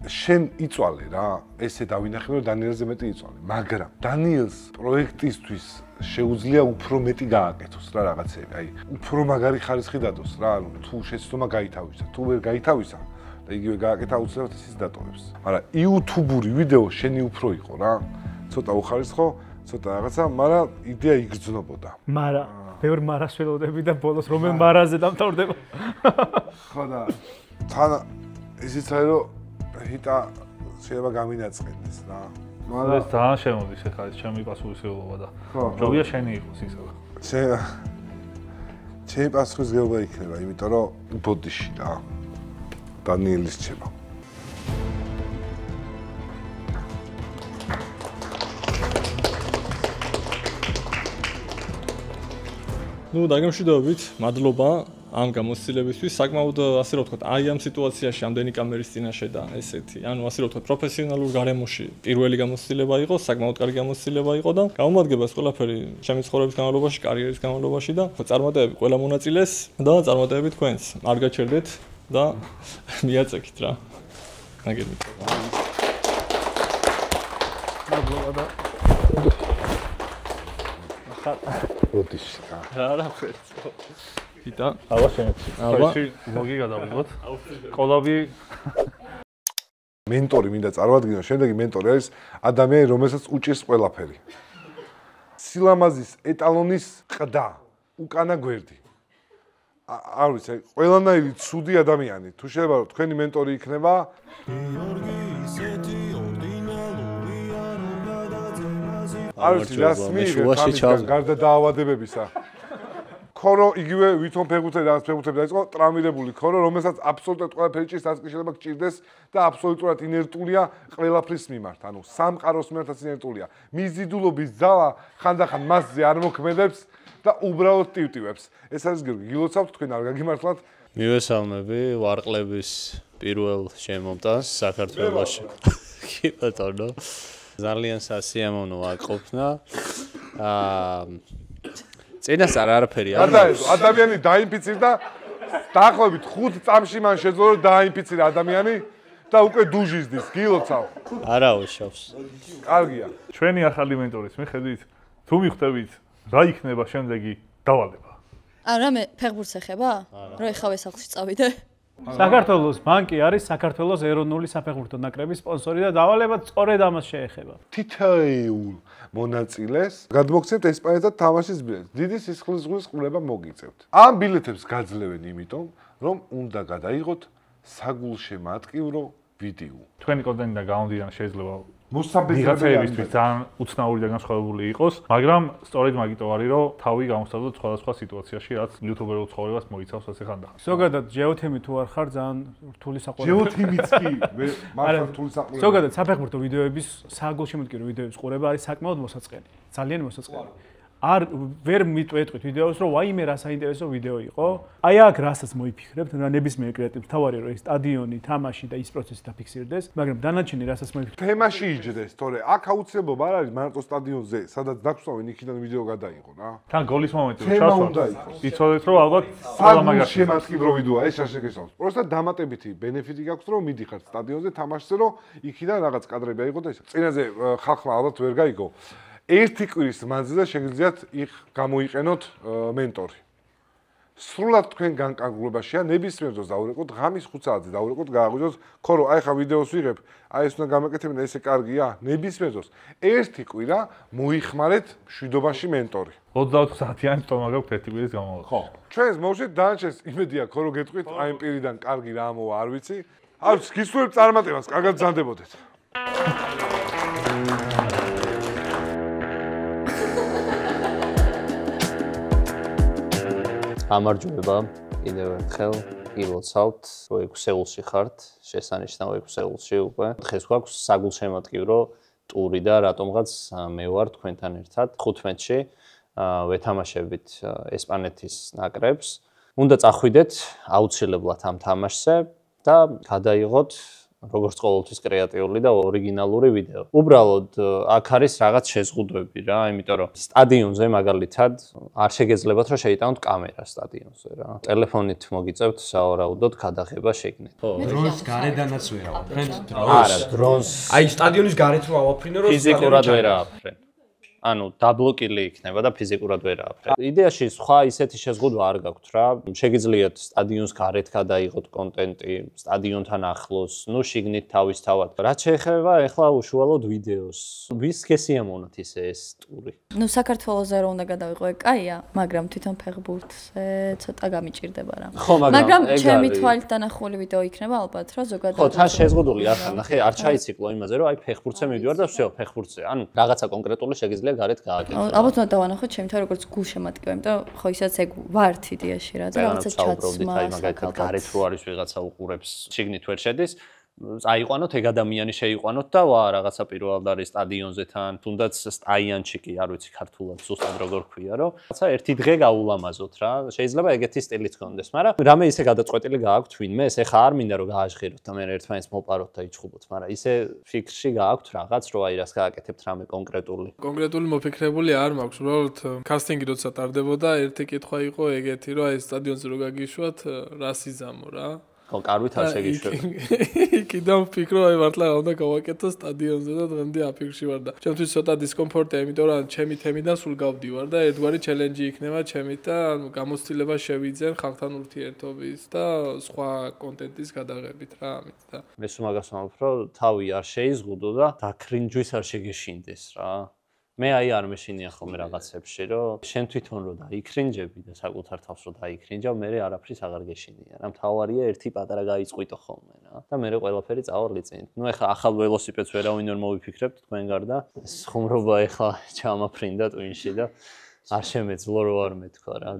შენ იწვალე რა, ესე დავინახე რომ დანიელზე მეტი იწვალე, მაგრამ დანიელს პროექტისთვის შეუძლია უფრო მეტი გააკეთოს რა რაღაცები, აი, უფრო მაგარი ხარისხი დადოს რა, ანუ თუ შეცდომა გაითავისა, თუ ვერ გაითავისა და იგივე გააკეთა უცებად ისიც დატოვებს. მაგრამ YouTube-ური ვიდეო შენი უფრო იყო რა, ცოტა უხარისხო, ცოტა რაღაცა, მაგრამ იდეა იგრძნობოდა. მაგრამ ბევრ მარას ველოდები და ბოლოს რომელ მარაზე დამთავრდება. ხო და თან ისიც არის რომ ჰიტა შეიძლება გამინაწყენდეს რა. მაგრამ ეს ძალიან შემოდის ახლა ეს ჩემი პასუხისმგებლობა და ჯობია შენი იყოს ისევ. ჩემი პასუხისმგებლობა იქნება, იმიტომ რომ ბოდიში რა. დანიელის რჩება. ნუ დაგემშვიდობებით, მადლობა ამ გამოცდილებისთვის. საკმაოდ ასე რომ ვთქვათ, აი ამ სიტუაციაში ამდენი კამერის წინაშე და ესეთი, ანუ ასე რომ ვთქვათ, პროფესიონალურ გარემოში პირველი გამოცდილება იყო, საკმაოდ კარგი გამოცდილება იყო და გამომადგება ეს ყველაფერი ჩემი ცხოვრების განმავლობაში, კარიერის განმავლობაში და წარმატებები ყველა მონაწილეს და წარმატებები თქვენს. არ გაჩერდეთ და მიაწექით რა. ნაგები. მადლობა და ბოდიში რა. რა ფერცო. იტა. აბა შენში. აბა მოგი გადავიღოთ. ყოლაბი მენტორი მინდა წარმოადგინო, შემდეგი მენტორი არის ადამიანი, რომელსაც უჭირს ყველაფერი. სილამაზის ეტალონის ყდა, უკანა გვერდი. არ ვიცი, ყველანაირი ცუდი ადამიანი. თუ შეიძლება რომ თქვენი მენტორი იქნება, არ ვიცი, რას მიიღეთ გარდა დაავადებებისა. ქორო იგივე ვითომ ფეხბურთელი რაღაც ფეხბურთელი დაიწყო ტრავმირებული ქორო, რომელსაც აბსოლუტურად ყველაფერი ჭირს, რაც კი შეიძლება გჭირდეს და აბსოლუტურად ინერტულია ყველაფრის მიმართ, ანუ სამყაროს მიმართაც ინერტულია. მიზიდულობის ძალა ხანდახან მასზე არ მოქმედებს და უბრალოდ ტივტივებს. ეს არის გიორგი, გილოცავთ თქვენ არ გაგიმართლათ. მივესალმები ვარყლების პირველ შემომტანს საქართველოში. კი ბატონო. ძალიან სასიამოვნო აყოფნა. წინასწარ არაფერი არ არის. ადამიანი დაინფიცირდა დაახლოებით 5 წამში მან შეძლო რომ დაინფიცირა ადამიანი და უკვე დუჟიზდის, გილოცავ. არა უშავს. კარგია. ჩვენი ახალი მენტორის მიხედვით თუ მიხვდებით რა იქნება შემდეგი დავალება? რამე ფეხბურთს ეხება? რომ ეხავე სახლში წავიდე? საქართველოს ბანკი არის საქართველოს ეროვნული საფეხბურთო ნაკრების სპონსორი და დავალება სწორედ ამას შეეხება. თითოეულ მონაწილეს გადმოგცემთ ესპანეთთან თამაშის ბილეთს. დიდი სისხლისღვრილის ყურება მოგიწევთ. ამ ბილეთებს გაძლევენ იმიტომ, რომ უნდა გადაიღოთ საგულშემატკივრო ვიდეო. თქვენი კონტენტიდან გამომდინარე შეიძლება მოსაბეზრებელებისთვის ძალიან უცნაური და განსხვავებული იყოს, მაგრამ სწორედ მაგიტო არის, რომ თავი გამოსცადოთ სხვადასხვა სიტუაციაში, რაც იუთუბერულ ცხოვრებას მოიცავს ასე ხანდახან. ზოგადად ჯეოთემი თუ არ ხარ, ძალიან რთული საყურებელი. ჯეოთემიც კი, მაგრამ რთული საყურებელი. ზოგადად საფეხბურთო ვიდეოების საგულშემატკივრო ვიდეოების ყურება არის საკმაოდ მოსაწყენი, ძალიან მოსაწყენი. არ ვერ მიტყვეთ ვიდეოს, რომ ვაიმე რა საინტერესო ვიდეო იყო. აი აქ რასაც მოიფიქრებთ, რა ნებისმიერ კრეატივს თავარი რომ ეს სტადიონი, თამაში და ის პროცესი დაფიქსირდეს, მაგრამ დანარჩენი რასაც მოიფიქრებთ, თემაში იჯდეს, თორე აქ აუცილებლობა არ არის მარტო სტადიონზე, სადაც დაგსვავენ იქიდან ვიდეო გადაიღო რა. თან გოლის მომენტი რომ ჩასვათ. იცოდეთ რომ ალბათ საგულ შემატკივრო ვიდეოა ეს შაშეკესავს. პროსტად დამატებითი ბენეფიტი გაქვს რომ მიდიხარ სტადიონზე თამაშზე რომ იქიდან რაღაც კადრები აიღო და ეს. წინაზე ხალხმა ალბათ ვერ გაიგო. ერთი კვირის მანძილზე შეგიძლიათ იქ გამოიყენოთ მენტორი. სრულად თქვენ განკარგულებაშია ნებისმიერ დროს დაურეკოთ ღამის 5 საათზე დაურეკოთ გააღვიძოთ ქორო აი ხა ვიდეოს ვიღებ აი ეს უნდა გამეკეთებინა ესე კარგია ნებისმიერ დროს ერთი კვირა მოიხმარეთ მშვიდობაში მენტორი 24 საათიანი სტომა გაქვთ ერთი კვირის განმავლობაში ხო ჩვენს მოუშვით დანარჩენს იმედია ქორო გეტყვით აი იმ პირიდან კარგი რა მოვა არ ვიცი არ გისურვებ წარმატებას კარგად ბრძანდებოდეთ გამარჯვება კიდევ ერთხელ ილოცავთ რო ექვსეულში ხართ შესანიშნავ ექვსეულში უკვე დღეს გვაქვს საგულშემატკივრო ტური და რატომღაც მე ვარ თქვენთან ერთად 15-ში ვეთამაშებით ესპანეთის ნაკრებს უნდა წახვიდეთ აუცილებლად ამ თამაშზე და გადაიღოთ როგორც ყოველთვის კრეატიული და ორიგინალური ვიდეო. უბრალოდ აქ არის რაღაც შეზღუდვები რა, იმიტომ რომ სტადიონზე მაგალითად არ შეგეძლებათ რომ შეიტანოთ კამერა სტადიონზე რა. ტელეფონით მოგიწევთ სავარაუდოდ გადაღება შეგნეთ. დრონს გარედანაც ვერ ავაფრენთ. არა, დრონს აი სტადიონის გარეთ რო ავაფრინო რომ ფიზიკურად ვერ ააფრენ. ანუ დაბლოკილი იქნება და ფიზიკურად ვერ ააფრენ. იდეაში სხვა ისეთი შეზღუდვა არ გაქვთ რა. შეგიძლიათ სტადიონს გარეთ გადაიღოთ კონტენტი, სტადიონთან ახლოს, ნუ შიგნით თავისთავად. რაც შეეხება ახლა უშუალოდ ვიდეოს. ვის გესიამოვნოთ ისე ეს ტური? ნუ საქართველოზე რო უნდა გადავიღო, კაია, მაგრამ თვითონ ფეხბურთზე ცოტა გამიჭირდება რა. მაგრამ ჩემი თვალით დანახული ვიდეო იქნება ალბათ რა ზოგადად. ხო, თან შეზღუდული ახლა ნახე, არ ჩაიციკლო იმაზე რომ აი ფეხბურთზე მივიდივარ და всё, ფეხბურთზე. ანუ რაღაცა კონკრეტული შეგიძლია გარეთ გააკეთო. ალბათ უნდა დავანახოთ ჩემი თავი როგორც გულშემატკივრო, იმიტომ ხო ისაც ეგ ვართ იდეაში რა და რაღაცა ჩაცმა. აი მაგალითად გარეთ რო არის ვიღაცა უყურებს, შიგნით ვერ შედის. აიყვანოთ ეგ ადამიანი შეიყვანოთ და ვა რაღაცა პირველად არის სტადიონზე თან, თუნდაც სტაიანში კი არ ვიცი ქართულად ზუსტად როგორ ქვია, რომ რაღაცა ერთი დღე გაულამაზოთ რა. შეიძლება ეგეთი სტილიც გქონდეს, მაგრამ რამე ისე გადაწყვეტილი გააქვთ ვინმეს, ეხა არ მინდა რომ გააჟღეროთ და მე ერთმანეთს მოპაროთ და იჩხუბოთ, მაგრამ ისე ფიქრში გააქვთ რაღაც, რომ აი რას გააკეთებთ რამე კონკრეტული. კონკრეტული მოფიქრებული არ მაქვს, უბრალოდ კასტინგი როცა ტარდებოდა, ერთი კითხვა იყო ეგეთი, რომ აი სტადიონზე რო გაგიშვათ, რა სიზამო რა. ხო, კარვით არ შეგიშვება. კიდევ ვფიქრო, აი მართლა რა უნდა გავაკეთო სტადიონზე და დღემდე აფიქრში ვარ და ჩემთვის ცოტა დისკომფორტია, იმიტომ რომ ჩემი თემიდან სულ გავდივარ და ერთგვარი ჩელენჯი იქნება ჩემით და ანუ გამოცდილება შევიძენ ხალხთან ურთიერთობის და სხვა კონტენტის გადაღებით რა ამით და მე სულ მაგას ვამბობ, რომ თავი არ შეიზღუდო და დაქრინჯვის არ შეგეშინდეს რა. მე აი არ მეშინია ხოლმე რაღაცებში, რომ შენ თვითონ რო დაიქრინჯები და საკუთარ თავს რო დაიქრინჯავ, მე არაფრის აღარ გეშინია. რა მთავარია ერთი პატარა გაიწყვიტო ხოლმე რა. და მე ყველაფერი წავალიწინეთ. ნუ ეხლა ახალ ველოსიპედს ვერავინ ვერ მოვიფიქრებთ თქვენ გარდა. ეს ხუმრობა ეხლა ჩამაფრინდა ტვინში და არ შემეძლო რო არ მეთქვა რა.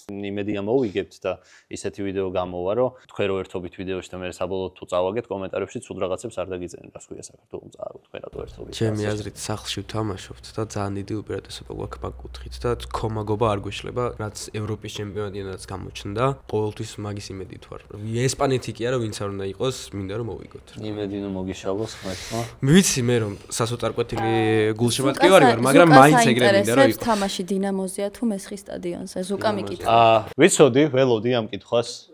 იმედია მოვიგებთ და ისეთი ვიდეო გამოვა, რომ თქვენ რო ერთობით ვიდეოში და მე საბოლოოდ თუ წავაგეთ კომენტარებში ცუდ რაღაცებს არ დაგიძენეთ, რას ქვია საქართველოს წააგოთ თქვენ რატო ერთობით. ჩემი აზრით სახლში ვთამაშობთ და ძალიან დიდი უპირატესობა გვაქვს მაგ კუთხით და ქომაგობა არ გვეშლება, რაც ევროპის ჩემპიონატიდან გამოჩნდა, ყოველთვის მაგის იმედით ვარ. ესპანეთი კი არა, ვინც არ უნდა იყოს, მინდა რომ მოვიგოთ. იმედი ნუ მოგიშალოს ხმეთმა. ვიცი მე რომ სასოწარკვეთილი გულშემატკივარი ვარ, მაგრამ მაინც ეგრე მინდა რომ იყოს. თამაში დინამოზეა თუ მესხის სტადიონზე, ზუკა მიკითხა. ვიცოდი, ველოდი ამ კითხვას.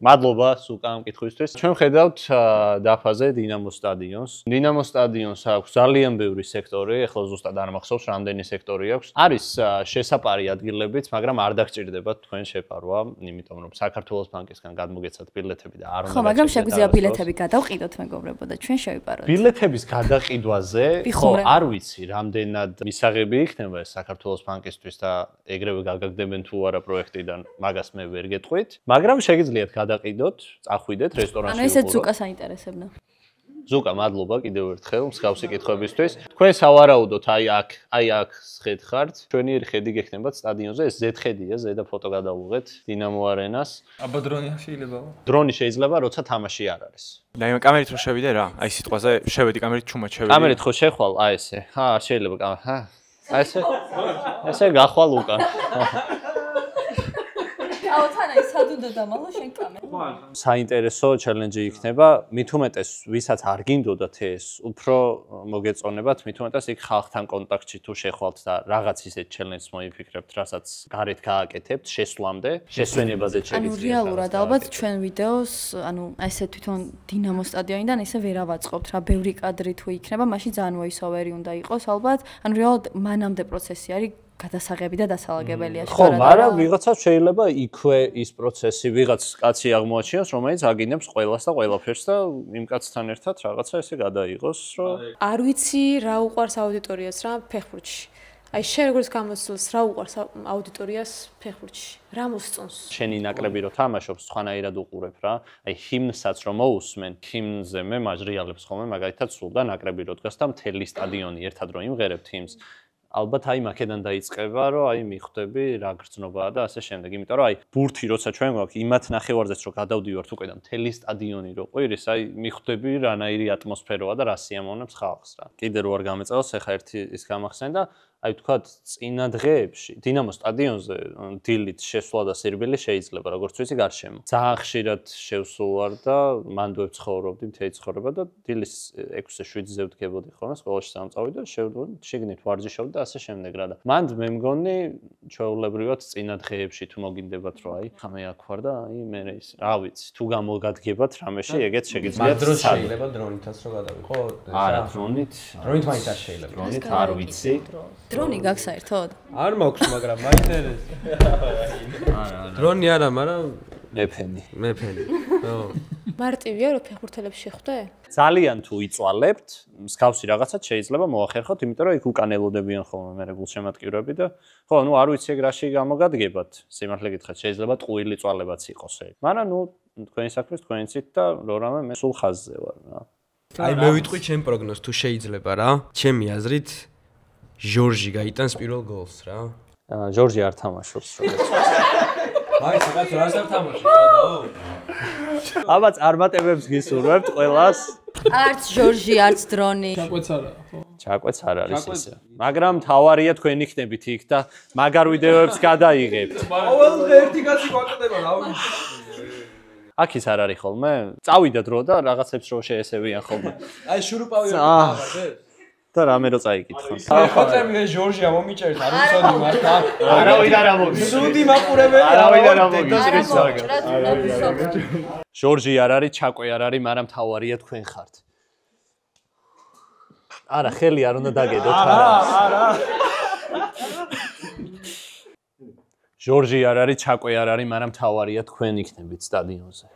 მადლობა სუკა ამ კითხვისთვის. ჩვენ ხედავთ დაფაზე დინამოს სტადიონს. დინამოს სტადიონს აქვს ძალიან ბევრი სექტორი, ეხლა ზუსტად არ მახსოვს რამდენი სექტორი აქვს. არის შესაპარი ადგილებიც, მაგრამ არ დაგჭირდებათ თქვენ შეპარვა, იმიტომ რომ საქართველოს ბანკისგან გადმოგეცათ ბილეთები და არ უნდა. ხო, მაგრამ შეგვიძლია ბილეთები გადავყიდოთ მეგობრებო და ჩვენ შევიპაროთ. ბილეთების გადაყიდვაზე ხო არ ვიცი, რამდენად მისაღები იქნება ეს საქართველოს ბანკისთვის და ეგრევე გაგაგდებენ თუ არა პროექტიდან, მაგას მე ვერ გეტყვით, მაგრამ შეგიძლიათ გადაყიდოთ, წახვიდეთ რესტორანში. ანუ ესეც ზუკას აინტერესებდა. ზუკა, მადლობა კიდევ ერთხელ მსგავსი კითხვებისთვის. თქვენ სავარაუდოდ აი აქ ხედხართ. ჩვენი ხედი გექნებათ სტადიონზე, ეს ზედხედია, ზედა ფოტო გადავუღეთ დინამო არენას. აბა დრონი შეიძლება? დრონი შეიძლება, როცა თამაში არ არის. და იმ კამერით რო შევიდე რა, აი სიტყვაზე შევედი კამერით ჩუმად შევედი. კამერით ხო შეხვალ, აი ესე. არ შეიძლება კამერა. ესე გახვალ უკან. აუ თანაი სად უნდა დამალო შენ კამერა. საინტერესო ჩელენჯი იქნება, მით უმეტეს ვისაც არ გინდოდათ ეს, უფრო მოგეწონებათ, მით უმეტეს იქ ხალხთან კონტაქტში თუ შეხვალთ და რაღაც ისეთ ჩელენჯს მოიფიქრებთ, რასაც გარეთ გააკეთებთ შესვლამდე, შესვენებაზე შეგიძლიათ. ანუ რეალურად ალბათ ჩვენ ვიდეოს, ანუ ესე თვითონ დინამო სტადიონიდან ესე ვერ ავაწყობთ რა, ბევრი კადრი თუ იქნება, მაშინ ძალიან voice-over-ი უნდა იყოს ალბათ. ანუ რეალურად მანამდე პროცესი არის გადასაღები და დასალაგებელია ხო, მაგრამ ვიღაცას შეიძლება იქვე ის პროცესი, ვიღაც კაცი აღმოაჩინოს, რომელიც აგინებს ყველას და ყველაფერს და იმ კაცთან ერთად რაღაცა ესე გადაიღოს, რომ არ ვიცი რა უყვარს აუდიტორიას რა ფეხბურთში. აი შენ როგორც გამოცდილს რა უყვარს აუდიტორიას ფეხბურთში? რა მოსწონს? შენი ნაკრები რო თამაშობს, სხვანაირად უყურებ რა. აი ჰიმნსაც რომ მოусმენ, ჰიმნზე მე მაჟრიალებს ხოლმე, მაგალითად სულ და ნაკრები რო დგას და მთელი სტადიონი ერთად რო იმღერებთ ჰიმნს. ალბათ აი მაქედან დაიწყება, რომ აი მიხვდები რა გრძნობაა და ასე შემდეგ. იმიტომ რომ აი ბურთი როცა ჩვენ გვაქვს იმათ ნახევარზეც რო გადავდივართ უკვე და მთელი სტადიონი რო ყვირის, აი მიხვდები რანაირი ატმოსფეროა და რა სიამოვნებს ხალხს რა. კიდე რო არ გამეწევს, ეხა ერთი ის გამახსენდა, აი თქვათ წინა დღეებში დინამო სტადიონზე დილით შესვლა და სირბილი შეიძლება, როგორც ვიცი, გარშემო. ძალიან ხშირად შევსულ ვარ და მანდ ვცხოვრობდი მთელი ცხოვრება და დილის 6-7-ზე ვდგებოდი ხოლმე სკოლაში სამწავი და შეგნით ვარჯიშობდი და ასე შემდეგ რა და. მანდ მე მგონი ჩვეულებრივად წინა დღეებში თუ მოგინდებათ რომ აი ხამე აქ ვარ და აი მე ის რა ვიცი, თუ გამოგადგებათ რამეში, ეგეც შეგიძლიათ. მაგ დროს შეიძლება დრონითაც რო გადავიყო? არა, დრონით მაინც არ შეიძლება. დრონით არ ვიცი. დრონი გაქვს საერთოდ? არ მაქვს, მაგრამ მაინტერესებს. დრონი არა, მაგრამ მეფენი. ხო. მარტივია რომ ფეხბურთელებს შეხვდე? ძალიან თუ იწვალებთ, მსგავსი რაღაცაც შეიძლება მოახერხოთ, იმიტომ რომ იქ უკან ელოდებიან ხოლმე მე გულშემატკივრები და ხო, ნუ არ ვიცი ეგ რაში გამოგადგებათ. სიმართლე გითხრათ, შეიძლება ტყუილი წვალებაც იყოს ეგ. მაგრამ ნუ თქვენი საქმის თქვენი ცით და რორამე მე სულ ხაზზე ვარ რა. აი მე ვიტყვი ჩემ პროგნოზს თუ შეიძლება რა. ჩემი აზრით ჟორჟი გაიტანს პირველ გოლს რა. ჟორჟი არ თამაშობს როგორც. მაინც რაღაც რას არ თამაშობს გადაო? აბა წარმატებებს გისურვებთ ყველას. არც ჟორჟი, არც დრონი. ჩაკვეც არა, ხო? ჩაკვეც არ არის ისე. მაგრამ თავარია თქვენ იქნებით იქ და მაგარ ვიდეოებს გადაიღებთ. ყოველდღე ერთი კაცი გვაკლდება რა ვიცი. აქ ის არ არის ხოლმე? წავიდა დრო და რაღაცებს რო შეესევიან ხოლმე. აი შურუპავი ვიყავარდე? და რამე რო წაიკითხო. ხოთები ეს ჟორჟია მომიჭერთ, არ ვიცოდი მართლა. არავინ არ ამოგი. სუდი მაყურებელი არავინ არ ამოგი. ჟორჟი არ არის, ჩაკვე არ არის, მაგრამ თავარია თქვენ ხართ. არა, ხელი არ უნდა დაგედოთ არა. ჟორჟი არ არის, ჩაკვე არ არის, მაგრამ თავარია თქვენ იქნებით სტადიონზე.